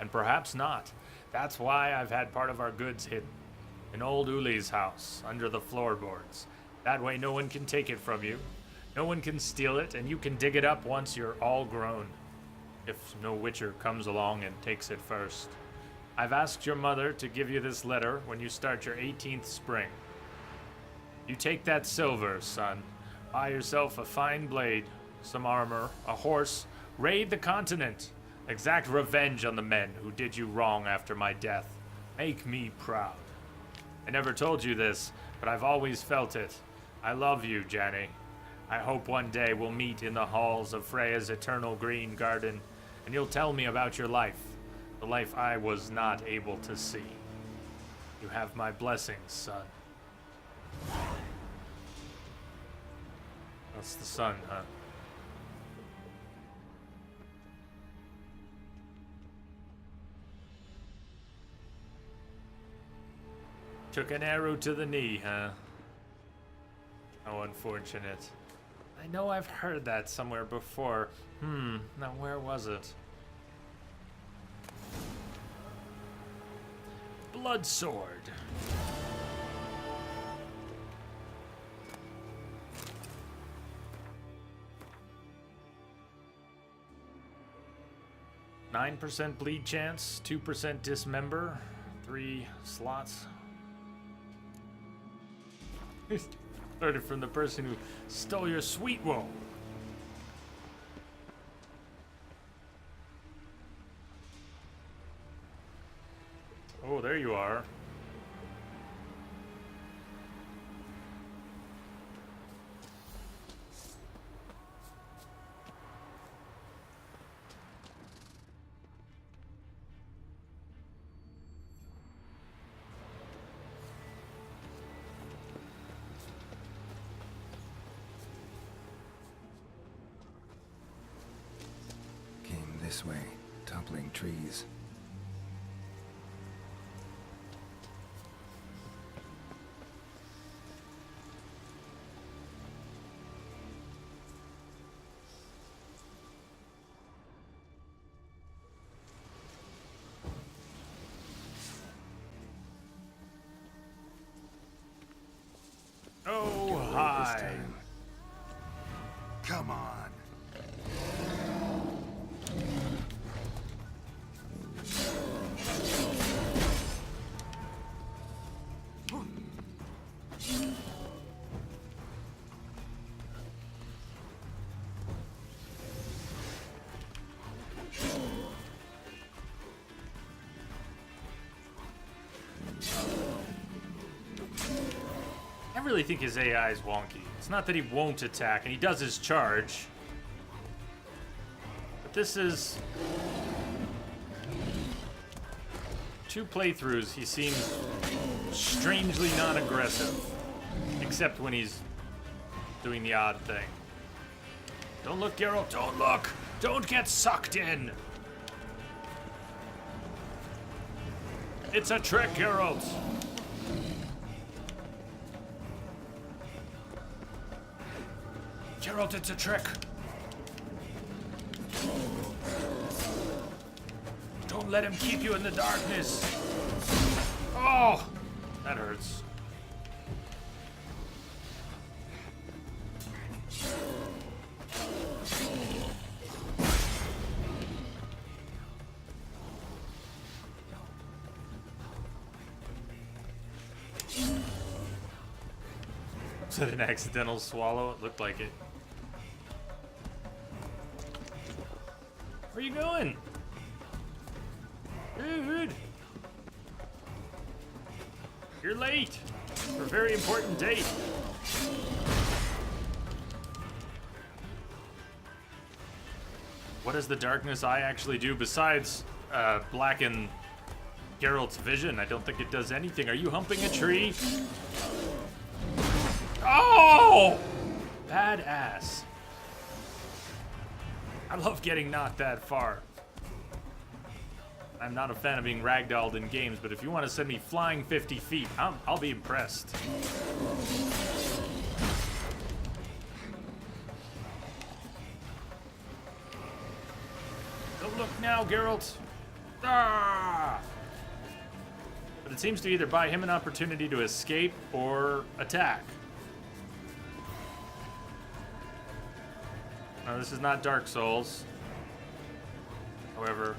and perhaps not. That's why I've had part of our goods hidden. In old Uli's house, under the floorboards. That way no one can take it from you. No one can steal it, and you can dig it up once you're all grown. If no witcher comes along and takes it first. I've asked your mother to give you this letter when you start your 18th spring. You take that silver, son. Buy yourself a fine blade, some armor, a horse, raid the continent. Exact revenge on the men who did you wrong after my death. Make me proud. I never told you this, but I've always felt it. I love you, Janny. I hope one day we'll meet in the halls of Freya's eternal green garden, and you'll tell me about your life, the life I was not able to see. You have my blessings, son. That's the sun, huh? Took an arrow to the knee, huh? How unfortunate. I know I've heard that somewhere before. Now where was it? Blood sword. %9 bleed chance, 2% dismember, 3 slots. Started from the person who stole your sweet woe. Oh, there you are. This way, toppling trees. Oh, This hi. time. Come on. I really think his AI is wonky. It's not that he won't attack, and he does his charge. But this is... 2 playthroughs, he seems strangely non-aggressive. Except when he's doing the odd thing. Don't look, Geralt, don't look! Don't get sucked in! It's a trick, Geralt! Geralt, it's a trick! Don't let him keep you in the darkness! Oh! That hurts. Was that an accidental swallow? It looked like it. Where are you going? Dude! You're late for a very important date. What does the darkness eye actually do besides blacken Geralt's vision? I don't think it does anything. Are you humping a tree? Oh! Badass. I love getting knocked that far. I'm not a fan of being ragdolled in games, but if you want to send me flying 50 feet, I'll be impressed. Don't look now, Geralt. Ah! But it seems to either buy him an opportunity to escape or attack. Now, this is not Dark Souls. However...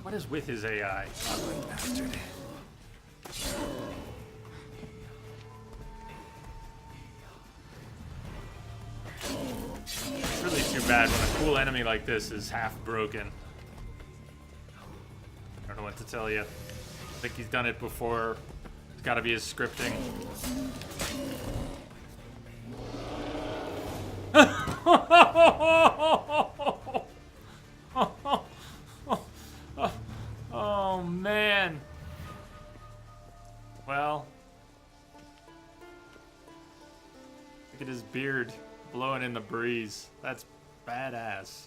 What is with his AI? Ugly bastard. It's really too bad when a cool enemy like this is half broken. I don't know what to tell you. I think he's done it before. It's gotta be his scripting. Oh man. Well, look at his beard blowing in the breeze. That's badass.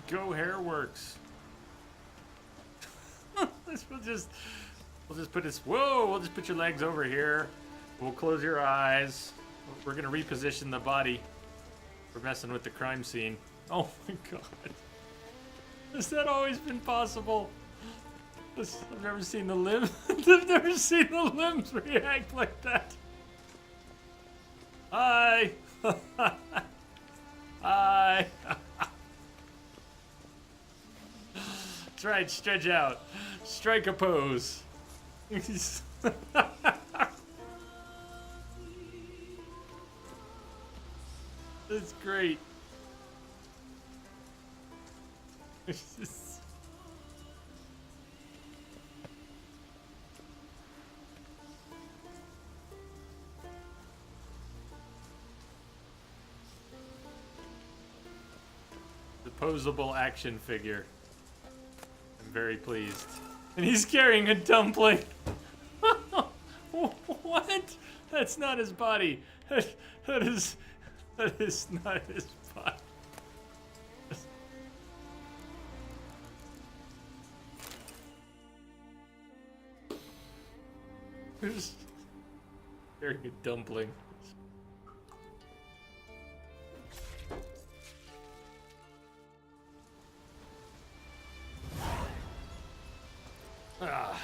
Go Hairworks. we'll just put this. Whoa! We'll just put your legs over here. We'll close your eyes. We're gonna reposition the body. We're messing with the crime scene. Oh my god! Has that always been possible? I've never seen the limbs. I've never seen the limbs react like that. Hi. Hi. That's right, stretch out. Strike a pose. It's great. posable action figure. I'm very pleased. And he's carrying a dumpling. What? That's not his body. That is not his body. Who's carrying a dumpling? Ah.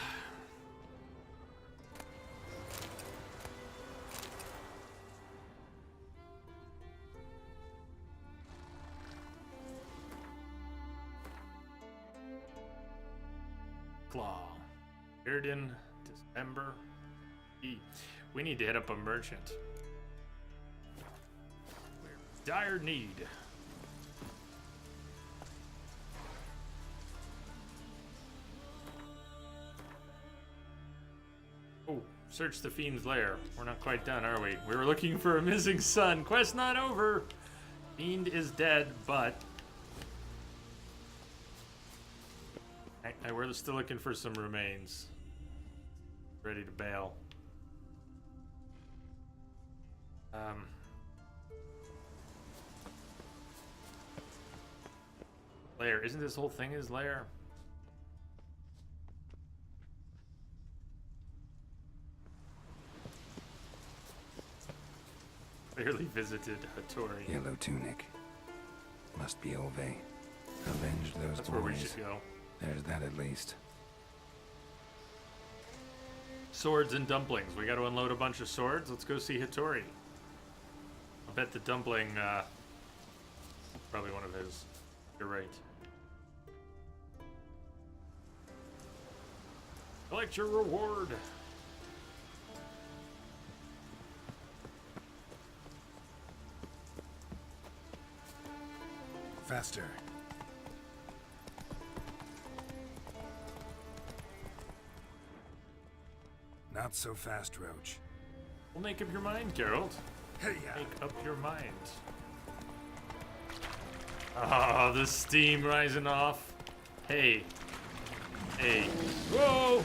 Claw. Erden, December. We need to hit up a merchant. We're in dire need. Oh, search the fiend's lair. We're not quite done, are we? We were looking for a missing son. Quest not over. Fiend is dead, but we're still looking for some remains. Ready to bail. Lair. Isn't this whole thing his lair? Barely visited Hattori. Yellow tunic. Must be Ove. Avenge those That's boys. where we should go. There's that at least. Swords and dumplings. We got to unload a bunch of swords. Let's go see Hattori. I bet the dumpling, probably one of his. You're right. Collect your reward. Faster. Not so fast, Roach. Well, make up your mind, Geralt. Hey, Make up your mind. Ah, the steam rising off. Hey. Hey. Whoa!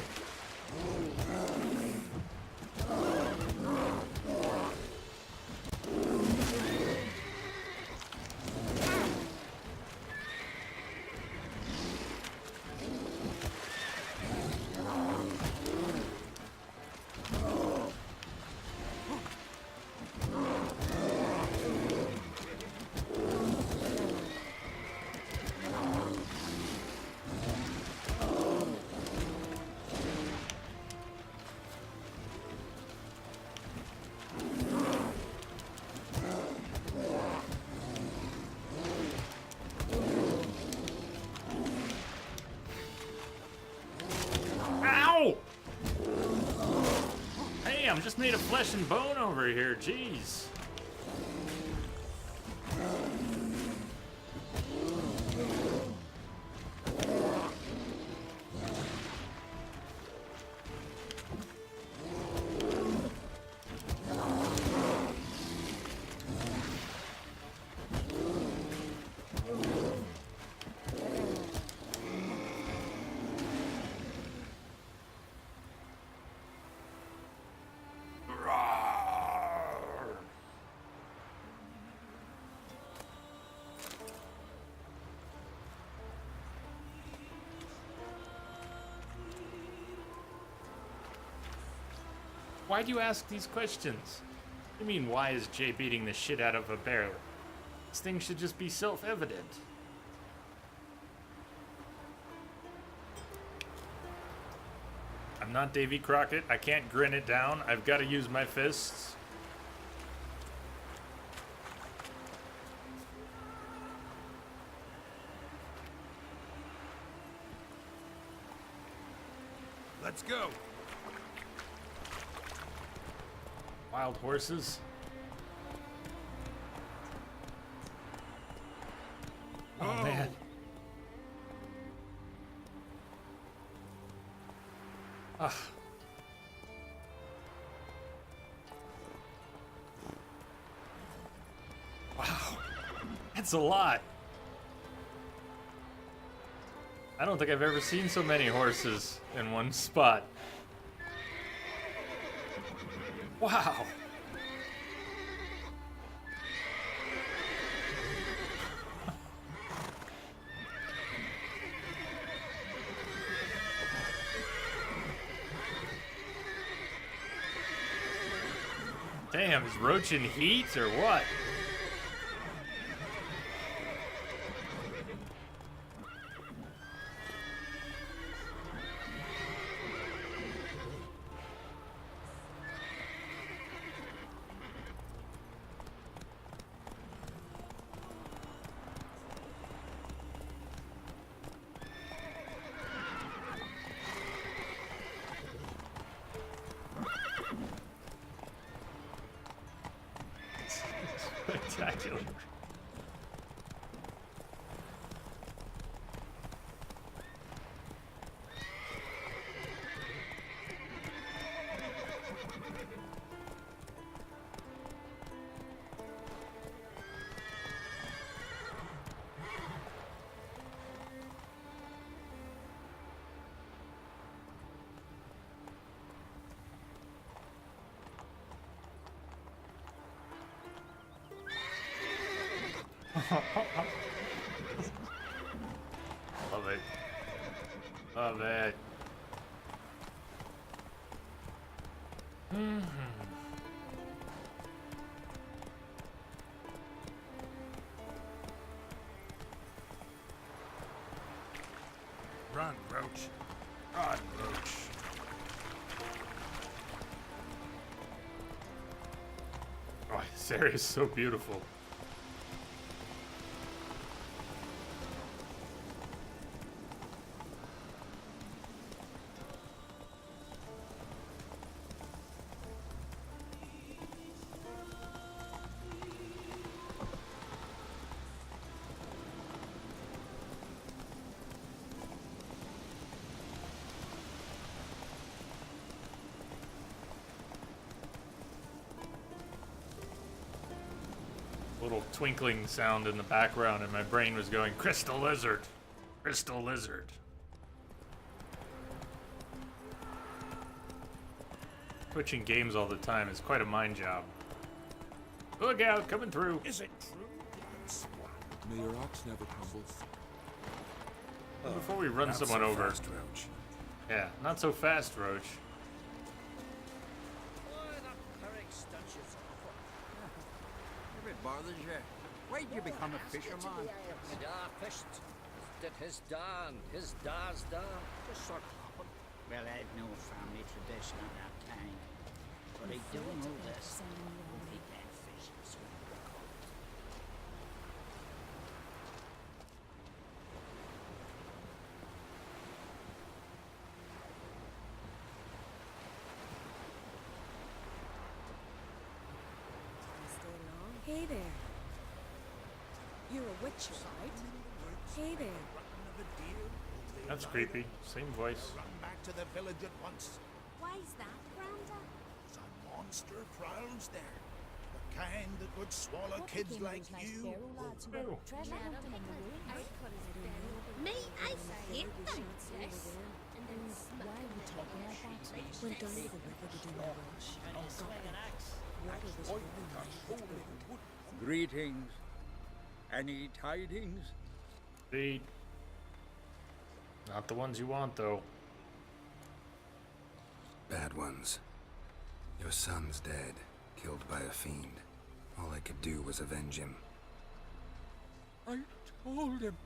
I'm just made of flesh and bone over here, jeez. Why do you ask these questions? You mean, why is Jay beating the shit out of a bear? This thing should just be self-evident. I'm not Davy Crockett. I can't grin it down. I've got to use my fists. Let's go. Wild horses. Oh, man. Ugh. Wow. That's a lot. I don't think I've ever seen so many horses in one spot. Wow. Damn, is Roach in heat or what? Spectacular. Love it. Love it. Run, Roach. Run, Roach. Oh, this area is so beautiful. Little twinkling sound in the background, and my brain was going, Crystal Lizard! Crystal Lizard. Switching games all the time is quite a mind job. Look out, coming through. Is it true? May your ox never crumbles. Before we run Not someone so over. fast, Roach. Yeah, not so fast, Roach. If it bothers you, why'd you become a fisherman? Da fished. Did his da and his da's da. Just sort of happened. Well, I've no family tradition of that kind. But I do know this. Only dead fish is what they're called. Stay long. Hey there. You're a witch, right? Hey there. That's creepy. Same voice. Run back to the village at once. Why's that, Granda? Some monster prowls there. The kind that would swallow kids like you. Me, I hate them. Yes. And then Why are you talking like that? Went down to the river to do my wash. Water was really nice. Greetings. Any tidings? Indeed. Not the ones you want, though. Bad ones. Your son's dead, killed by a fiend. All I could do was avenge him. I told him,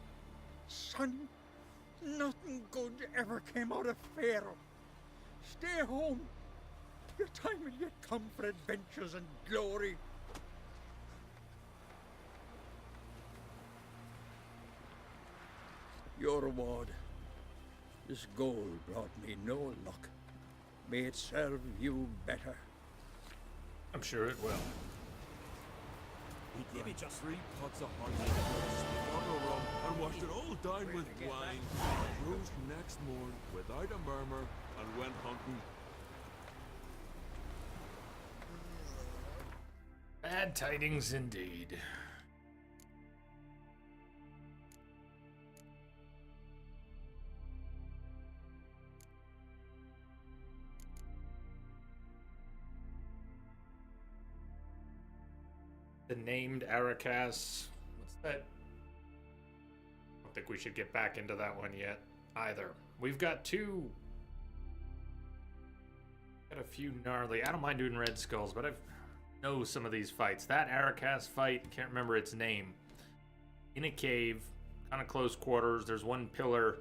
son, nothing good ever came out of Pharaoh. Stay home. Your time will yet come for adventures and glory. Your reward. This gold brought me no luck. May it serve you better. I'm sure it will. We gave just 3 pots of hot water rum and washed it all down with wine. Rose next morn without a murmur and went hunting. Bad tidings indeed. the named Aracas. What's that? I don't think we should get back into that one yet either. We've got two. Got a few gnarly. I don't mind doing Red Skulls, but I know some of these fights. That Aracas fight, can't remember its name. In a cave, kind of close quarters. There's one pillar.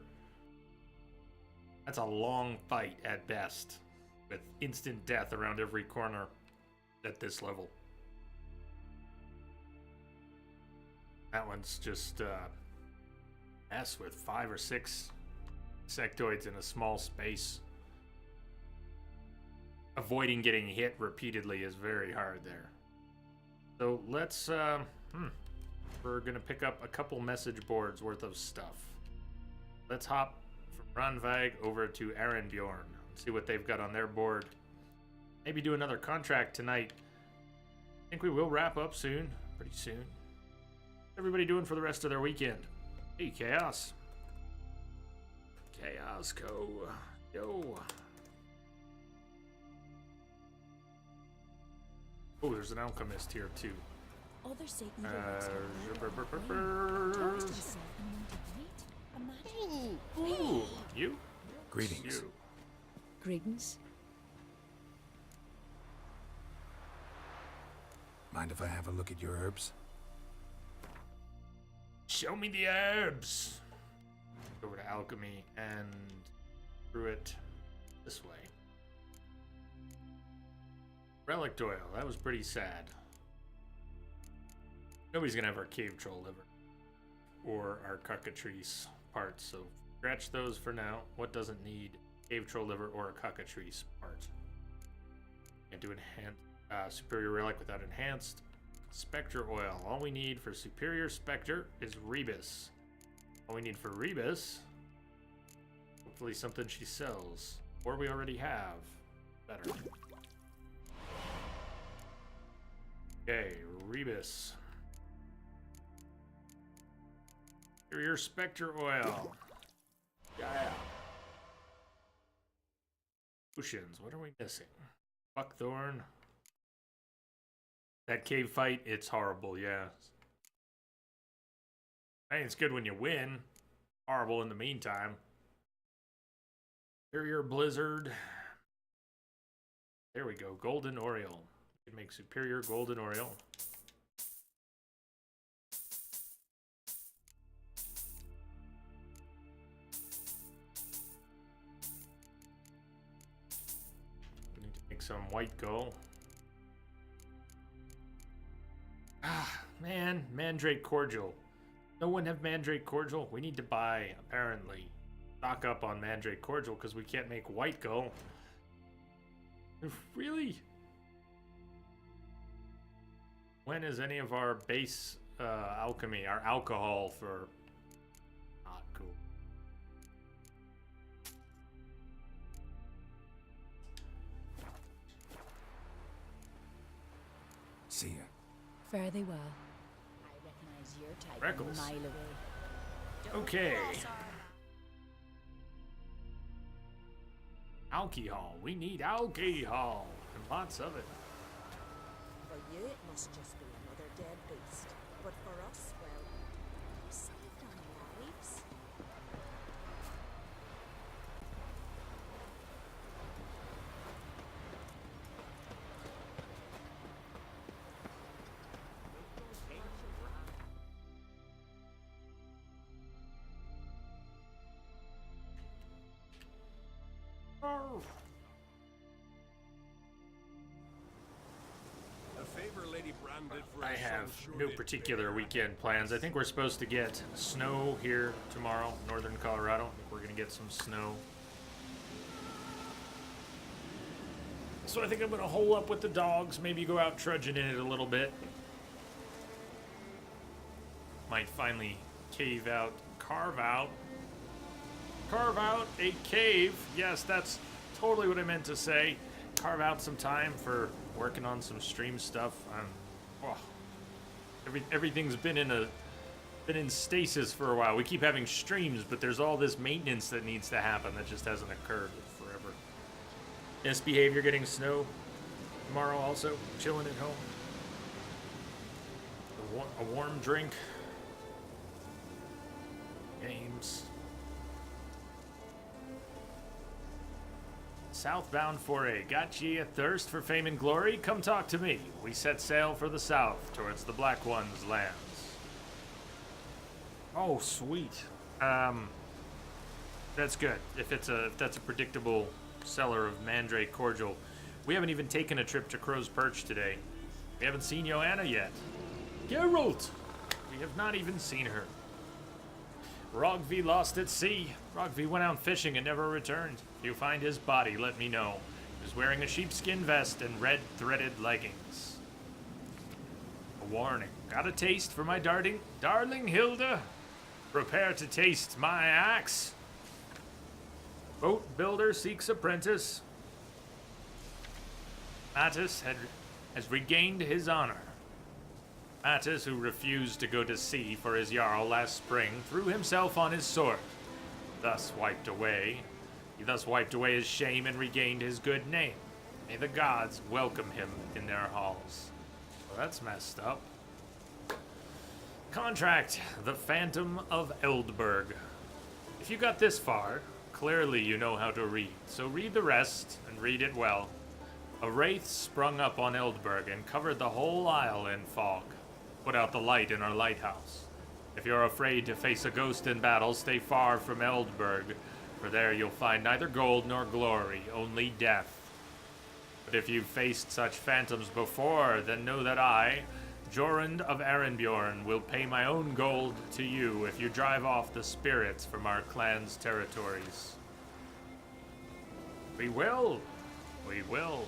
That's a long fight at best, with instant death around every corner at this level. That one's just S with 5 or 6 sectoids in a small space. Avoiding getting hit repeatedly is very hard there. So let's, we're gonna pick up a couple message boards worth of stuff. Let's hop from Ranvag over to Arenbjorn. See what they've got on their board. Maybe do another contract tonight. I think we will wrap up soon, pretty soon. What's everybody doing for the rest of their weekend? Hey, Chaos. Chaos, go. Yo. Oh, there's an alchemist here too. Others say evil works himself and won't ignite. Ooh, you? Greetings. You. Greetings. Mind if I have a look at your herbs? Show me the herbs. Over to alchemy and through it this way. Relic oil. That was pretty sad. Nobody's gonna have our cave troll liver or our cockatrice parts, so scratch those for now. What doesn't need cave troll liver or a cockatrice part? Can't do enhanced superior relic without enhanced. Spectre oil. All we need for superior spectre is Rebus. All we need for Rebus, hopefully something she sells, or we already have. Better. Okay, Rebus. Superior spectre oil. Yeah. Potions. What are we missing? Buckthorn. That cave fight, it's horrible, yeah. I mean, it's good when you win. Horrible in the meantime. Superior Blizzard. There we go. Golden Oriole. We can make superior Golden Oriole. We need to make some white gold. Ah, man. Mandrake Cordial. No one have Mandrake Cordial? We need to buy, apparently. Stock up on Mandrake Cordial because we can't make white gold. Really? When is any of our base alchemy, our alcohol for... Not cool. See ya. Fare thee well. I recognize your type Freckles. a mile away. Okay. Alcohol. We need alcohol. And lots of it. For you, it must just be another dead beast. But for us, well, we saved our lives. A favor Lady Brand did for I her son have sure no did particular pay. weekend plans. I think we're supposed to get snow here tomorrow, northern Colorado. I think we're gonna get some snow. So I think I'm gonna hole up with the dogs, maybe go out trudging in it a little bit. Might finally carve out a cave. Yes, that's totally what I meant to say. Carve out some time for working on some stream stuff. Everything's been in stasis for a while. We keep having streams, but there's all this maintenance that needs to happen that just hasn't occurred forever. Misbehavior getting snow tomorrow also, chilling at home. A warm drink. Games. Southbound foray. Got ye a thirst for fame and glory? Come talk to me. We set sail for the south, towards the Black One's lands. Oh, sweet. That's good. If that's a predictable seller of Mandrake Cordial. We haven't even taken a trip to Crow's Perch today. We haven't seen Joanna yet. Geralt! We have not even seen her. Rogvi lost at sea. Rogvi went out fishing and never returned. If you find his body, let me know. He was wearing a sheepskin vest and red threaded leggings. A warning. Got a taste for my darling Hilda? Prepare to taste my axe. Boat builder seeks apprentice. Mattis has regained his honor. Mattis, who refused to go to sea for his Jarl last spring, threw himself on his sword. He thus wiped away his shame and regained his good name. May the gods welcome him in their halls. Well, that's messed up. Contract, the Phantom of Eldberg. If you got this far, clearly you know how to read, so read the rest and read it well. A wraith sprung up on Eldberg and covered the whole isle in fog. Put out the light in our lighthouse. If you're afraid to face a ghost in battle, stay far from Eldberg, for there you'll find neither gold nor glory, only death. But if you've faced such phantoms before, then know that I, Jorund of Arenbjorn, will pay my own gold to you if you drive off the spirits from our clan's territories. We will. We will.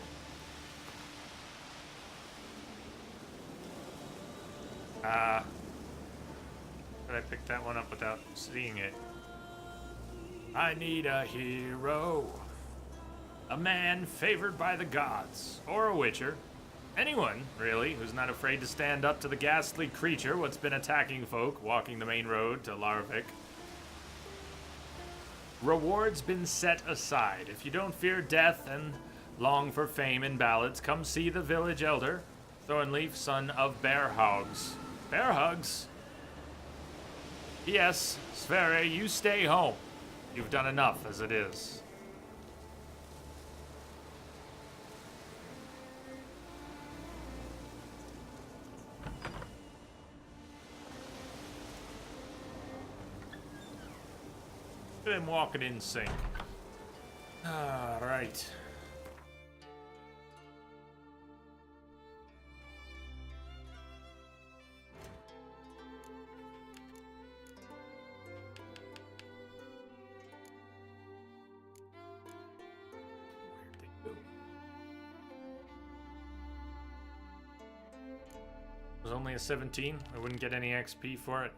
Did I pick that one up without seeing it? I need a hero. A man favored by the gods. Or a witcher. Anyone, really, who's not afraid to stand up to the ghastly creature what's been attacking folk walking the main road to Larvik. Reward's been set aside. If you don't fear death and long for fame in ballads, come see the village elder, Thornleaf, son of Bear Hogs. Bear Hugs? Yes, Sverre, you stay home. You've done enough as it is. Look at him walking in sync. All right. It was only a 17. I wouldn't get any XP for it.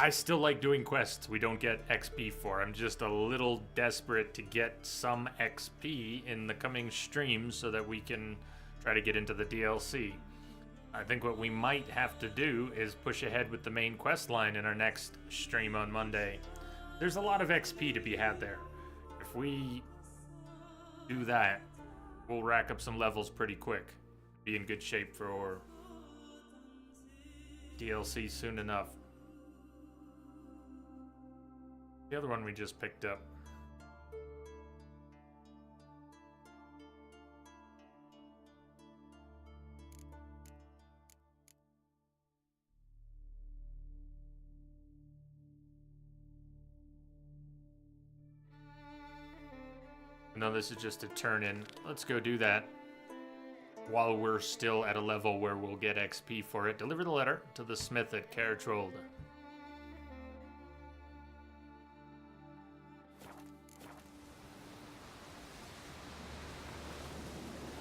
I still like doing quests we don't get XP for. I'm just a little desperate to get some XP in the coming streams so that we can try to get into the DLC. I think what we might have to do is push ahead with the main quest line in our next stream on Monday. There's a lot of XP to be had there. If we do that, we'll rack up some levels pretty quick. Be in good shape for DLC soon enough. The other one we just picked up. No, this is just a turn in. Let's go do that while we're still at a level where we'll get XP for it. Deliver the letter to the smith at Cairtrold.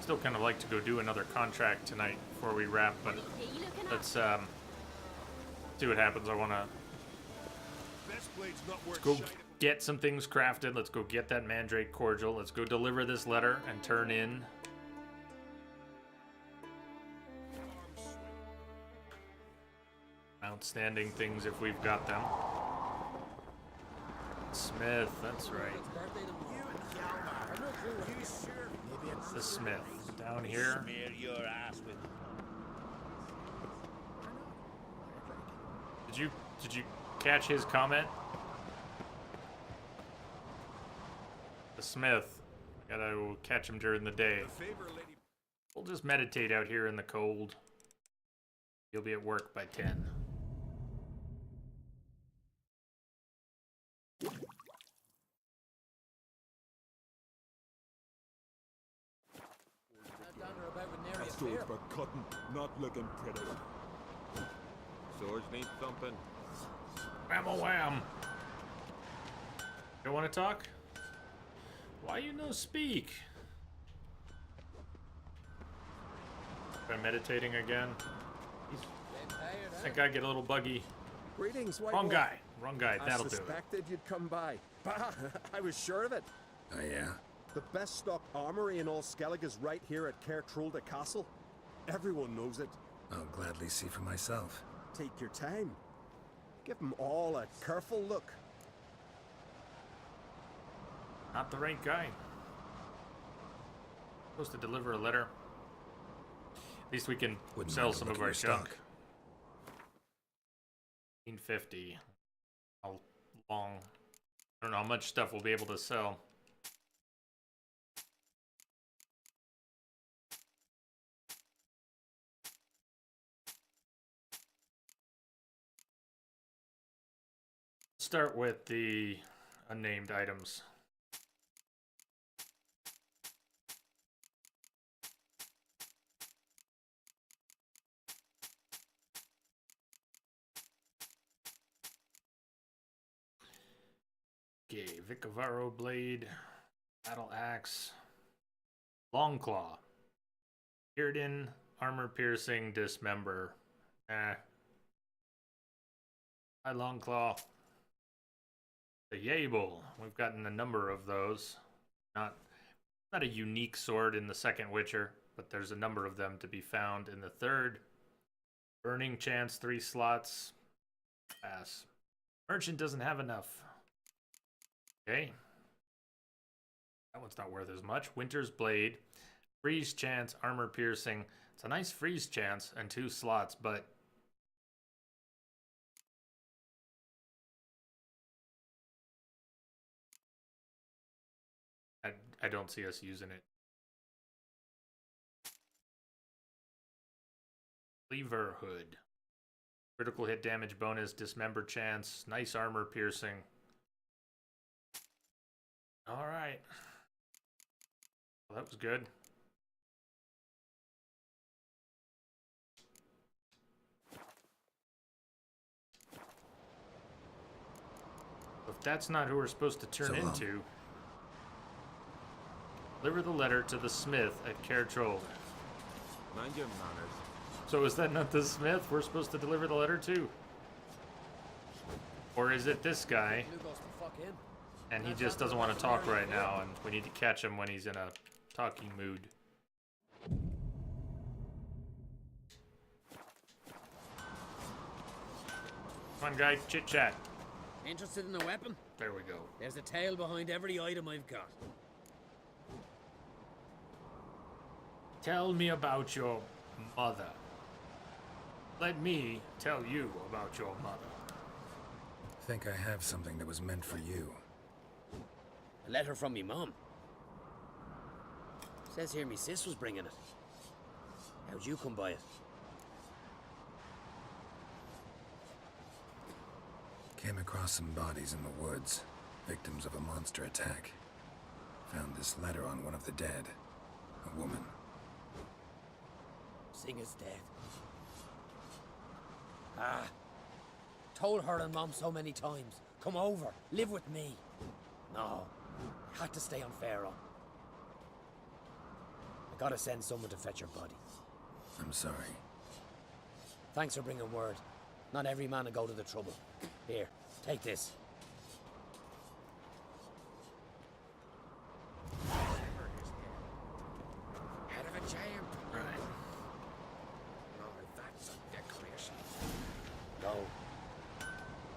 Still kind of like to go do another contract tonight before we wrap, but let's see what happens. I want to go get some things crafted. Let's go get that Mandrake Cordial. Let's go deliver this letter and turn in outstanding things if we've got them. Smith, that's right. The smith down here. Smear your ass with Did you catch his comment? The Smith. Gotta catch him during the day. We'll just meditate out here in the cold. You'll be at work by 10. That sword's for cutting, not looking pretty. Swords need thumping. Wham-a-wham. You want to talk? Why you no speak? Am I meditating again? I think I get a little buggy. Greetings, White Wrong Wolf. guy. Wrong guy. That'll do I it. suspected you'd come by. Bah, I was sure of it. Oh, yeah? The best stock armory in all Skellig is right here at Caer Trolda Castle. Everyone knows it. I'll gladly see for myself. Take your time. Give them all a careful look. Not the right guy. Supposed to deliver a letter. At least we can Wouldn't sell mind a some look of at our your junk. stock. 1950. How long? I don't know how much stuff we'll be able to sell. Start with the unnamed items. Okay, Vicavaro blade, battle axe, long claw, Irden, armor piercing, dismember. My long claw. The Yable. We've gotten a number of those. Not a unique sword in the second Witcher, but there's a number of them to be found in the third. Burning chance, 3 slots. Pass. Merchant doesn't have enough. Okay. That one's not worth as much. Winter's Blade. Freeze chance, armor piercing. It's a nice freeze chance and 2 slots, but I don't see us using it. Cleaver Hood. Critical hit damage bonus, dismember chance, nice armor piercing. Alright. Well, that was good. If that's not who we're supposed to turn into, deliver the letter to the smith at Caer Trolda. Mind your manners. So is that not the smith we're supposed to deliver the letter to? Or is it this guy? And he just doesn't want to talk right now, and we need to catch him when he's in a talking mood. Come on, guy, chit chat. Interested in a weapon? There we go. There's a tale behind every item I've got. Tell me about your mother. Let me tell you about your mother. Think I have something that was meant for you. A letter from me mum. Says here me sis was bringing it. How'd you come by it? Came across some bodies in the woods, victims of a monster attack. Found this letter on one of the dead. A woman. Singer's dead. Ah. Told her and Mom so many times. Come over, live with me. No. Had to stay on Pharaoh. I gotta send someone to fetch her body. I'm sorry. Thanks for bringing word. Not every man will go to the trouble. Here, take this. Head of a giant. Right. Oh, that's a decoration. Go.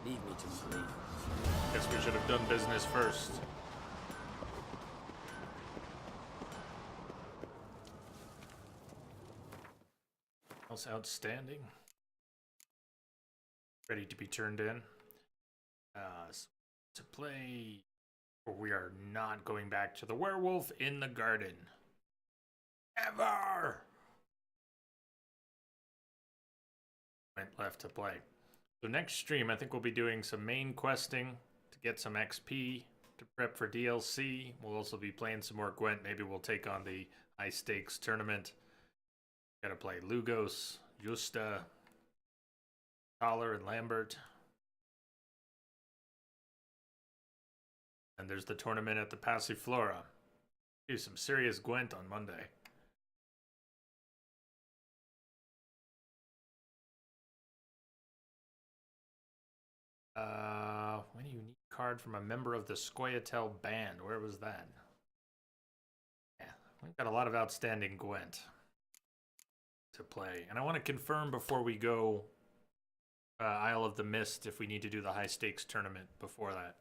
Leave me to me. Guess we should have done business first. Else outstanding? ready to be turned in. So to play, we are not going back to the werewolf in the garden. Ever! Left to play. So next stream, I think we'll be doing some main questing to get some XP to prep for DLC. We'll also be playing some more Gwent. Maybe we'll take on the high stakes tournament. Gotta play Lugos, Justa, Collar, and Lambert. And there's the tournament at the Passiflora. Do some serious Gwent on Monday. When a unique card from a member of the Scoia'tael band. Where was that? Yeah, we've got a lot of outstanding Gwent to play. And I want to confirm before we go Isle of the Mist if we need to do the high stakes tournament before that.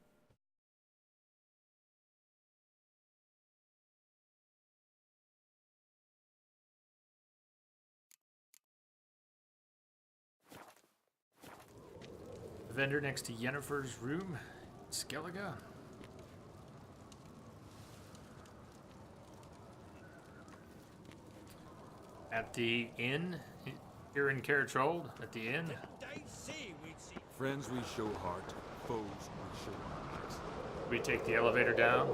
The vendor next to Yennefer's room, Skellige. At the inn here in Cartrold, at the inn. Friends we show heart, foes we show eyes. We take the elevator down.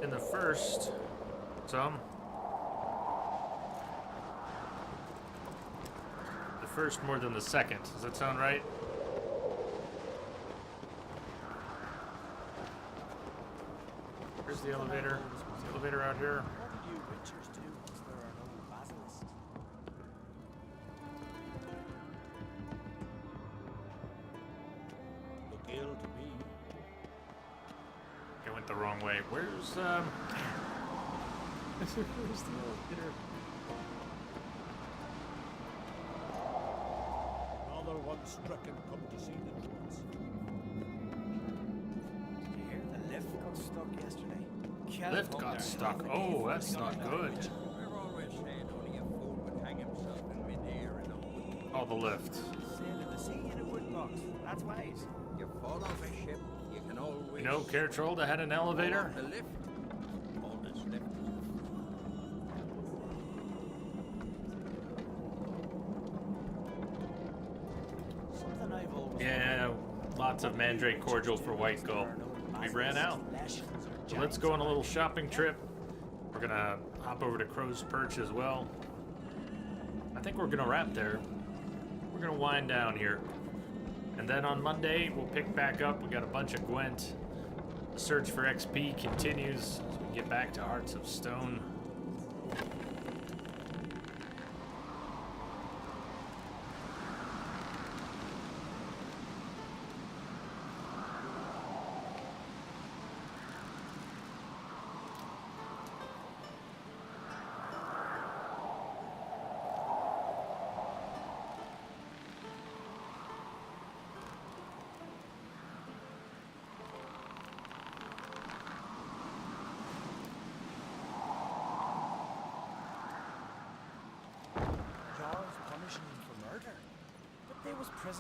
In the first, some. The first more than the second. Does that sound right? Where's the elevator? Is the elevator out here? What do you witchers do once there are no basilisks? Look ill to me. I went the wrong way. Where's the elevator? Another one stricken come to see the druids. Did you hear the lift got stuck yesterday? Lift got stuck. Oh, that's not good. We're always saying only a fool would hang himself in midair in a wood. Oh, the lift. Sail in the sea in a wood box. That's wise. You fall off a ship, you can always... You know, Cartrold had an elevator. The lift. All that's left is Something I've always Yeah, lots of Mandrake cordial for White Gull. We ran out. So let's go on a little shopping trip. We're gonna hop over to Crow's Perch as well. I think we're gonna wrap there. We're gonna wind down here. And then on Monday, we'll pick back up. We got a bunch of Gwent. The search for XP continues as we get back to Hearts of Stone.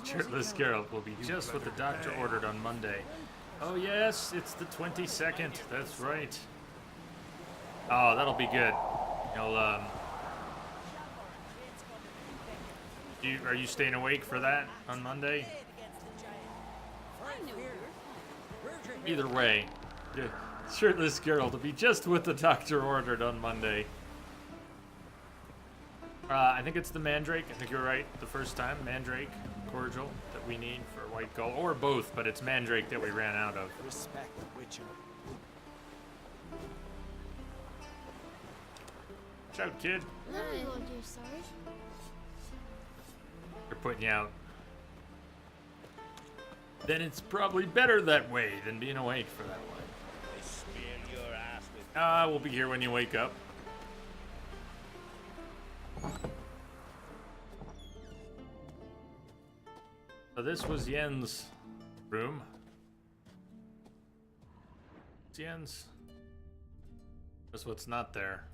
Shirtless Geralt will be just what the doctor ordered on Monday. Oh yes, it's the 22nd. That's right. Oh, that'll be good. You'll are you staying awake for that on Monday? Either way, Shirtless Geralt will be just what the doctor ordered on Monday. I think it's the Mandrake. I think you're right the first time. Mandrake cordial that we need for White Gull, or both, but it's Mandrake that we ran out of. Respect the witcher. Watch out, kid. What are we going to do, Sarge? They're putting you out. Then it's probably better that way than being awake for that way. They spear your ass with... We'll be here when you wake up. So this was Yen's room. It's Yen's. That's what's not there.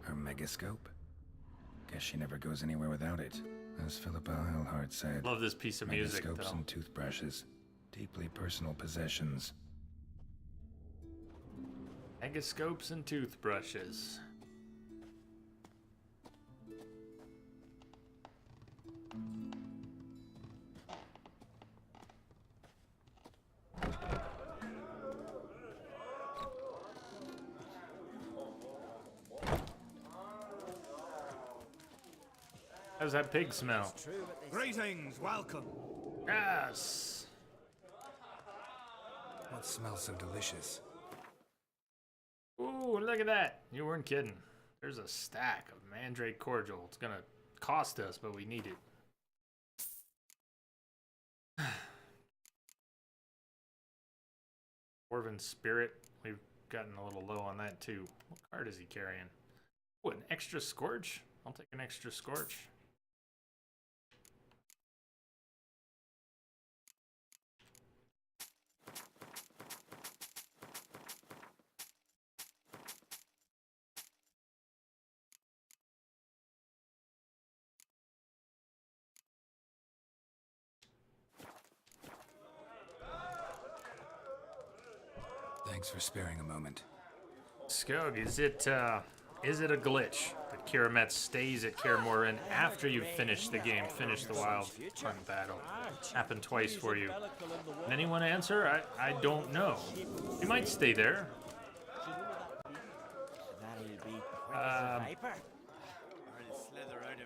Her megascope? Guess she never goes anywhere without it. As Philippa Eilhart said, Love this piece of music, megascopes though. and toothbrushes. Deeply personal possessions. Megascopes and toothbrushes. How's that pig smell? Greetings, welcome. Yes. What smells so delicious? Ooh, look at that. You weren't kidding. There's a stack of mandrake cordial. It's gonna cost us, but we need it. Dwarven Spirit. We've gotten a little low on that too. What card is he carrying? Oh, an extra Scorch? I'll take an extra Scorch. Thanks for sparing a moment. Skog, is it a glitch that Kiramet stays at Kaer Morhen after you've finished the game, finished the Wild Hunt battle? Happened twice for you. Can anyone answer? I don't know. You might stay there.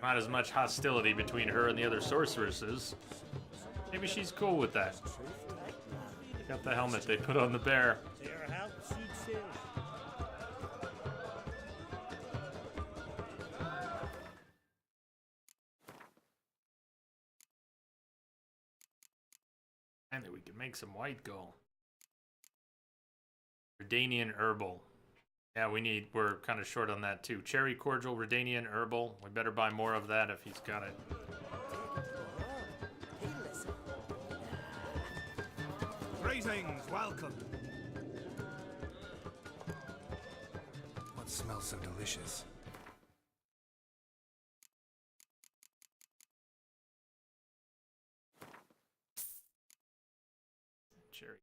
Not as much hostility between her and the other sorceresses. Maybe she's cool with that. Got the helmet they put on the bear. And we can make some white gold. Redanian herbal. Yeah, we're kind of short on that too. Cherry cordial, Redanian herbal. We better buy more of that if he's got it. Greetings, welcome. What smells so delicious? Cherry.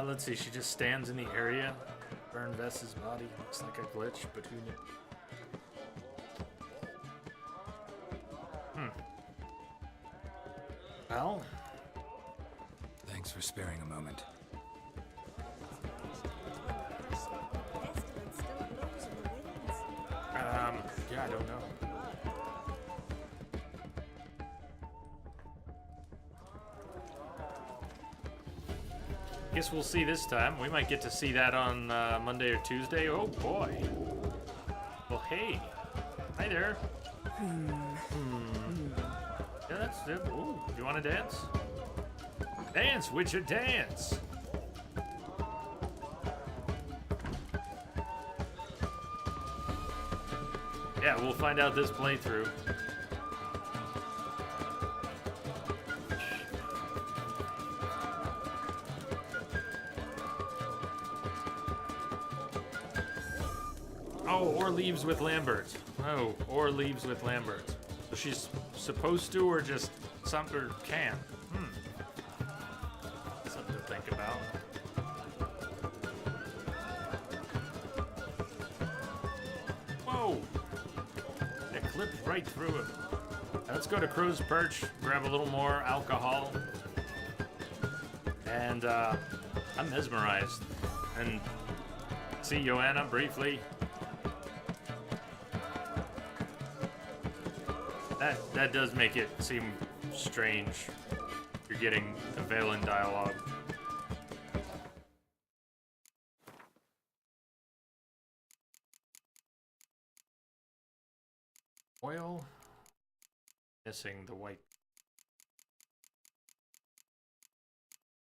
Let's see. She just stands in the area. Burn Vess's body. Looks like a glitch, but who knew? Well, thanks for sparing a moment. Yeah, I don't know. Guess we'll see this time. We might get to see that on Monday or Tuesday. Oh boy. Well, hey. Hi there. Yeah, that's it. Ooh, do you want to dance? Dance, Witcher, dance! Yeah, we'll find out this playthrough. Oh, or leaves with Lambert. Oh, or leaves with Lambert. So she's supposed to, or just something, or can. Something to think about. Whoa! It clipped right through it. Now let's go to Crow's Perch, grab a little more alcohol. And I'm mesmerized. And see Joanna briefly. That does make it seem strange. You're getting the Valen dialogue. Oil. Missing the white.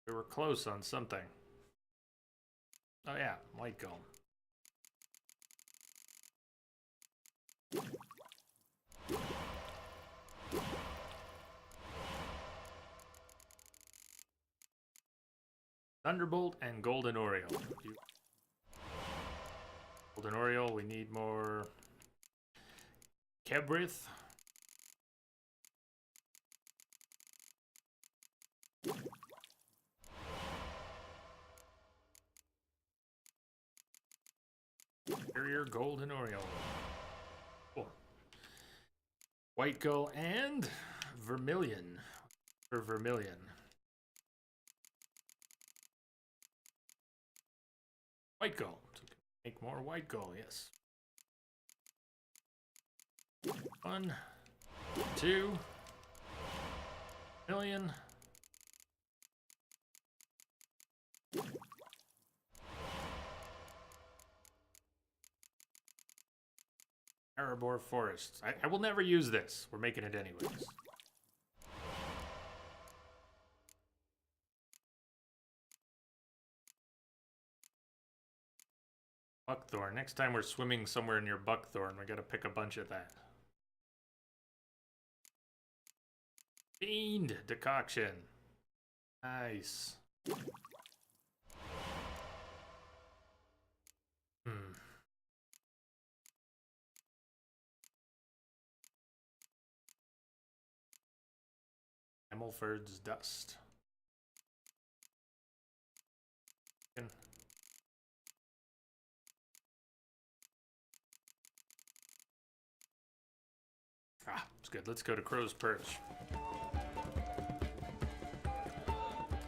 We were close on something. Oh yeah, white gold. Thunderbolt and Golden Oriole. Golden Oriole, we need more Kebrith. Carrier Golden Oriole. Cool. White Gull and Vermilion. Or Vermilion. White Gull. Make more White Gull, yes. 1, 2 million. Erebor Forest. I will never use this. We're making it anyways. Buckthorn. Next time we're swimming somewhere near Buckthorn, we gotta pick a bunch of that. Fiend Decoction. Nice. Emelford's Dust. Ah, it's good. Let's go to Crow's Perch.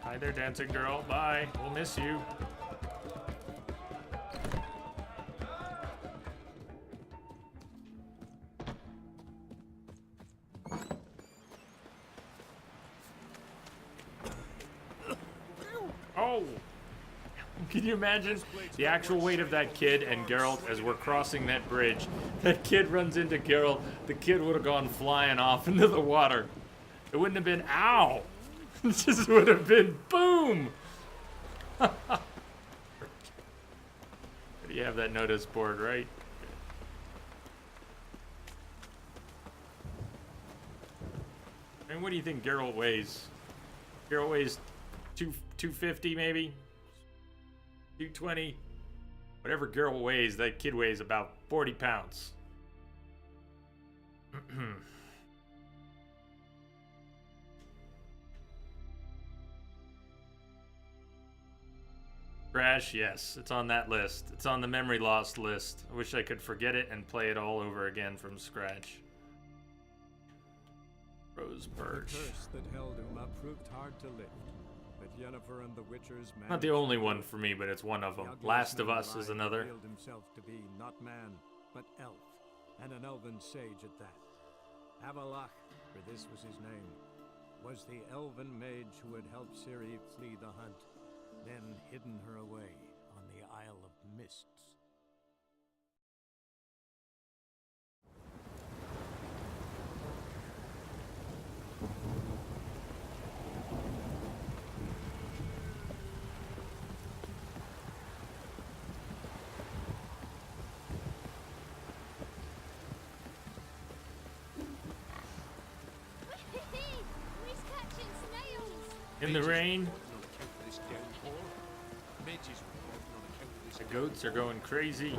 Hi there, dancing girl. Bye. We'll miss you. Oh! Can you imagine the actual weight of that kid and Geralt as we're crossing that bridge? That kid runs into Geralt. The kid would have gone flying off into the water. It wouldn't have been ow. It just would have been boom. You have that notice board, right? I mean, what do you think Geralt weighs? Geralt weighs 250 maybe? 220? Whatever Geralt weighs, that kid weighs about 40 pounds. Crash, yes, it's on that list. It's on the memory lost list. I wish I could forget it and play it all over again from scratch. Rose Perch. The curse that held Uma proved hard to lift, but Yennefer and the Witchers not the only one for me, but it's one of them. Last of Us is another. Revealed himself to be not man, but elf, and an elven sage at that. Avalach, for this was his name, was the elven mage who had helped Ciri flee the hunt, then hidden her away on the Isle of Mists. In the rain. The goats are going crazy.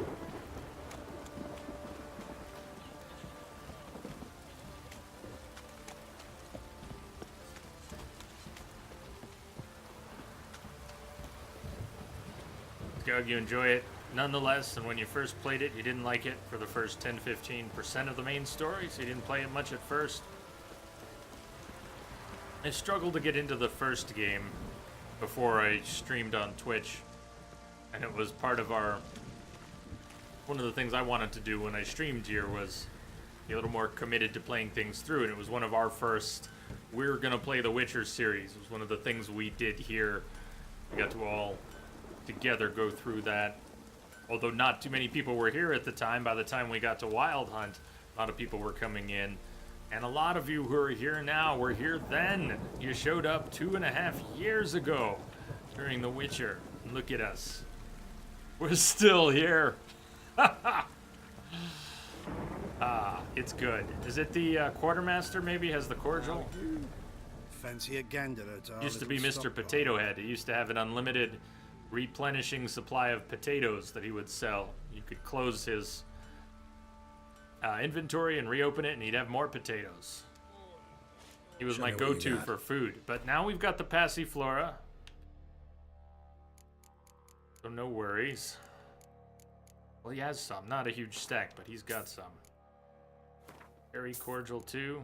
Doug, you enjoy it nonetheless, and when you first played it, you didn't like it for the first 10-15% of the main story, so you didn't play it much at first. I struggled to get into the first game before I streamed on Twitch, and it was part of one of the things I wanted to do when I streamed here was be a little more committed to playing things through, and it was one of our first, we're gonna play the Witcher series. It was one of the things we did here. We got to all together go through that. Although not too many people were here at the time, by the time we got to Wild Hunt, A lot of people were coming in. And a lot of you who are here now were here then. You showed up 2.5 years ago during The Witcher. Look at us. We're still here. It's good. Is it the quartermaster maybe has the cordial? Fancy a gander at our Used to be little Mr. stock Potato Head. He used to have an unlimited replenishing supply of potatoes that he would sell. You could close his inventory and reopen it and he'd have more potatoes. He was my go-to for food. But now we've got the Passiflora. So no worries. Well, he has some. Not a huge stack, but he's got some. Very cordial too.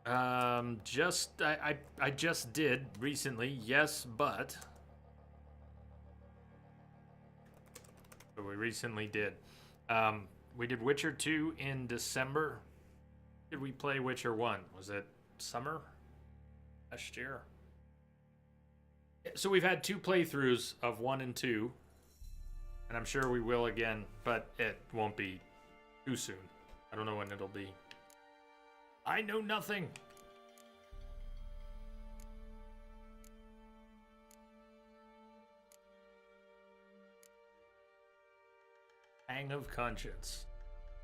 I just did recently, yes, but we recently did. We did Witcher 2 in December. Did we play Witcher 1? Was it summer last year? So we've had 2 playthroughs of 1 and 2, and I'm sure we will again, but it won't be too soon. I don't know when it'll be. I know nothing. Hang of Conscience.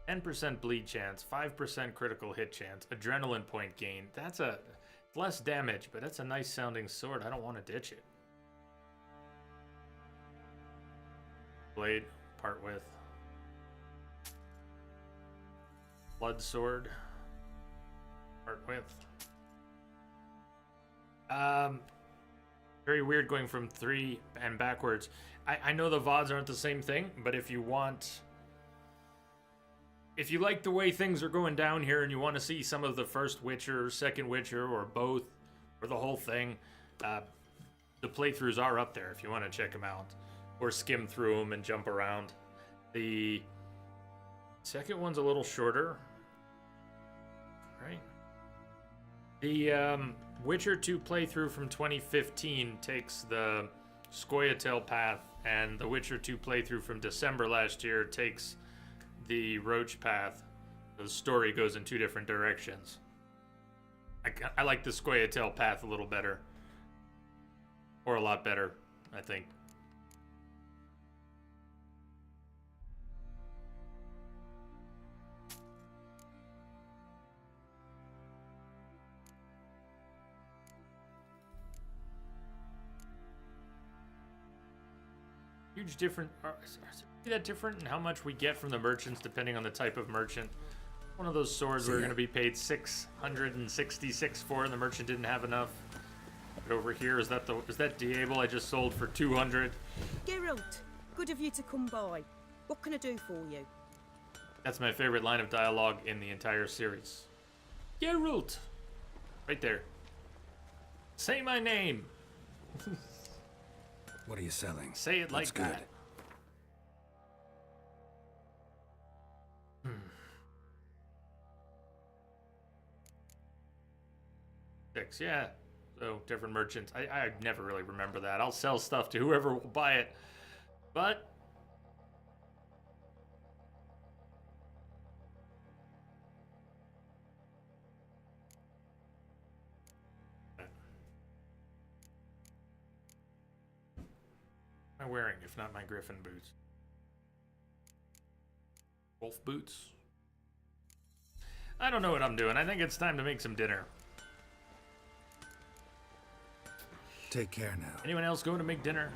10% bleed chance, 5% critical hit chance, adrenaline point gain. That's less damage, but that's a nice sounding sword. I don't want to ditch it. Blade, part with. Blood sword. Part with. Very weird going from 3 and backwards. I know the VODs aren't the same thing, but if you like the way things are going down here and you want to see some of the first Witcher, second Witcher, or both, or the whole thing, the playthroughs are up there if you want to check them out. Or skim through them and jump around. The second one's a little shorter. Right? The Witcher 2 playthrough from 2015 takes the Scoia'tael path, and the Witcher 2 playthrough from December last year takes the Roach path. The story goes in 2 different directions. I like the Scoia'tael path a little better. Or a lot better, I think. Huge different. Is that different in how much we get from the merchants depending on the type of merchant? One of those swords we're going to be paid 666 for, and the merchant didn't have enough. But over here, is that Diable I just sold for 200? Geralt, good of you to come by. What can I do for you? That's my favorite line of dialogue in the entire series. Geralt, right there. Say my name. What are you selling? Say it like that. Six, yeah. So different merchants. I never really remember that. I'll sell stuff to whoever will buy it. But what am I wearing, if not my Griffin boots? Wolf boots? I don't know what I'm doing. I think it's time to make some dinner. Take care now. Anyone else going to make dinner?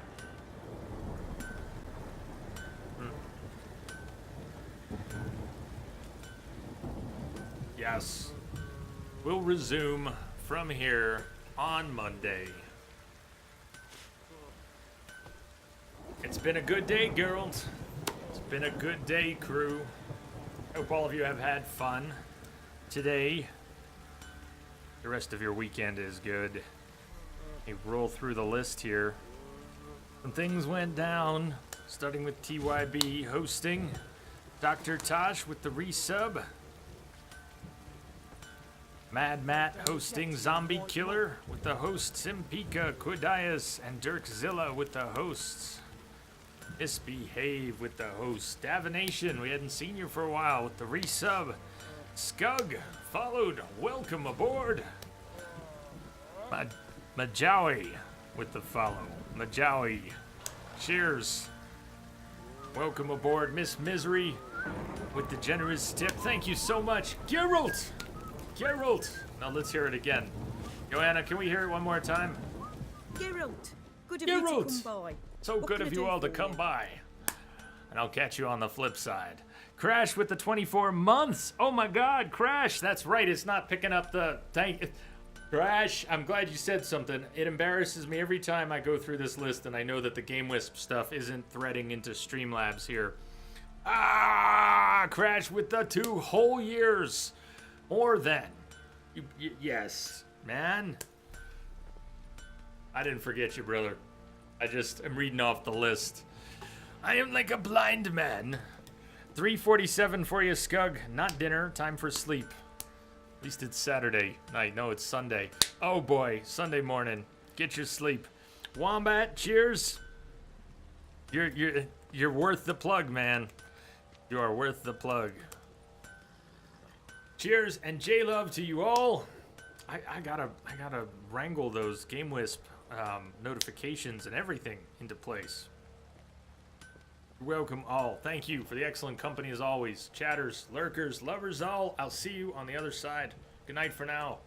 Yes. We'll resume from here on Monday. It's been a good day, girls. It's been a good day, crew. Hope all of you have had fun today. The rest of your weekend is good. We roll through the list here. Some things went down, starting with TYB hosting. Dr. Tosh with the resub. Mad Matt hosting Zombie Killer with the hosts Simpika, Quidias, and Dirkzilla with the hosts. Misbehave with the hosts. Davination, we hadn't seen you for a while with the resub. Skug followed. Welcome aboard. Majawi with the follow. Majawi. Cheers. Welcome aboard, Miss Misery with the generous tip. Thank you so much. Geralt! Geralt! Now let's hear it again. Joanna, can we hear it one more time? Geralt, good of you to come by. So What good can I of do you all to for come you? by. And I'll catch you on the flip side. Crash with the 24 months. Oh my god, Crash. That's right. It's not picking up the... Crash, I'm glad you said something. It embarrasses me every time I go through this list and I know that the Game Wisp stuff isn't threading into Streamlabs here. Ah, Crash with the 2 whole years. More than. Yes, man. I didn't forget you, brother. I just am reading off the list. I am like a blind man. 3:47 for you, Skug. Not dinner. Time for sleep. At least it's Saturday night. No, it's Sunday. Oh boy, Sunday morning. Get your sleep. Wombat, cheers. You're worth the plug, man. You are worth the plug. Cheers and J-Love to you all. I gotta wrangle those Game Wisp notifications and everything into place. You're welcome all. Thank you for the excellent company as always. Chatters, lurkers, lovers all. I'll see you on the other side. Good night for now.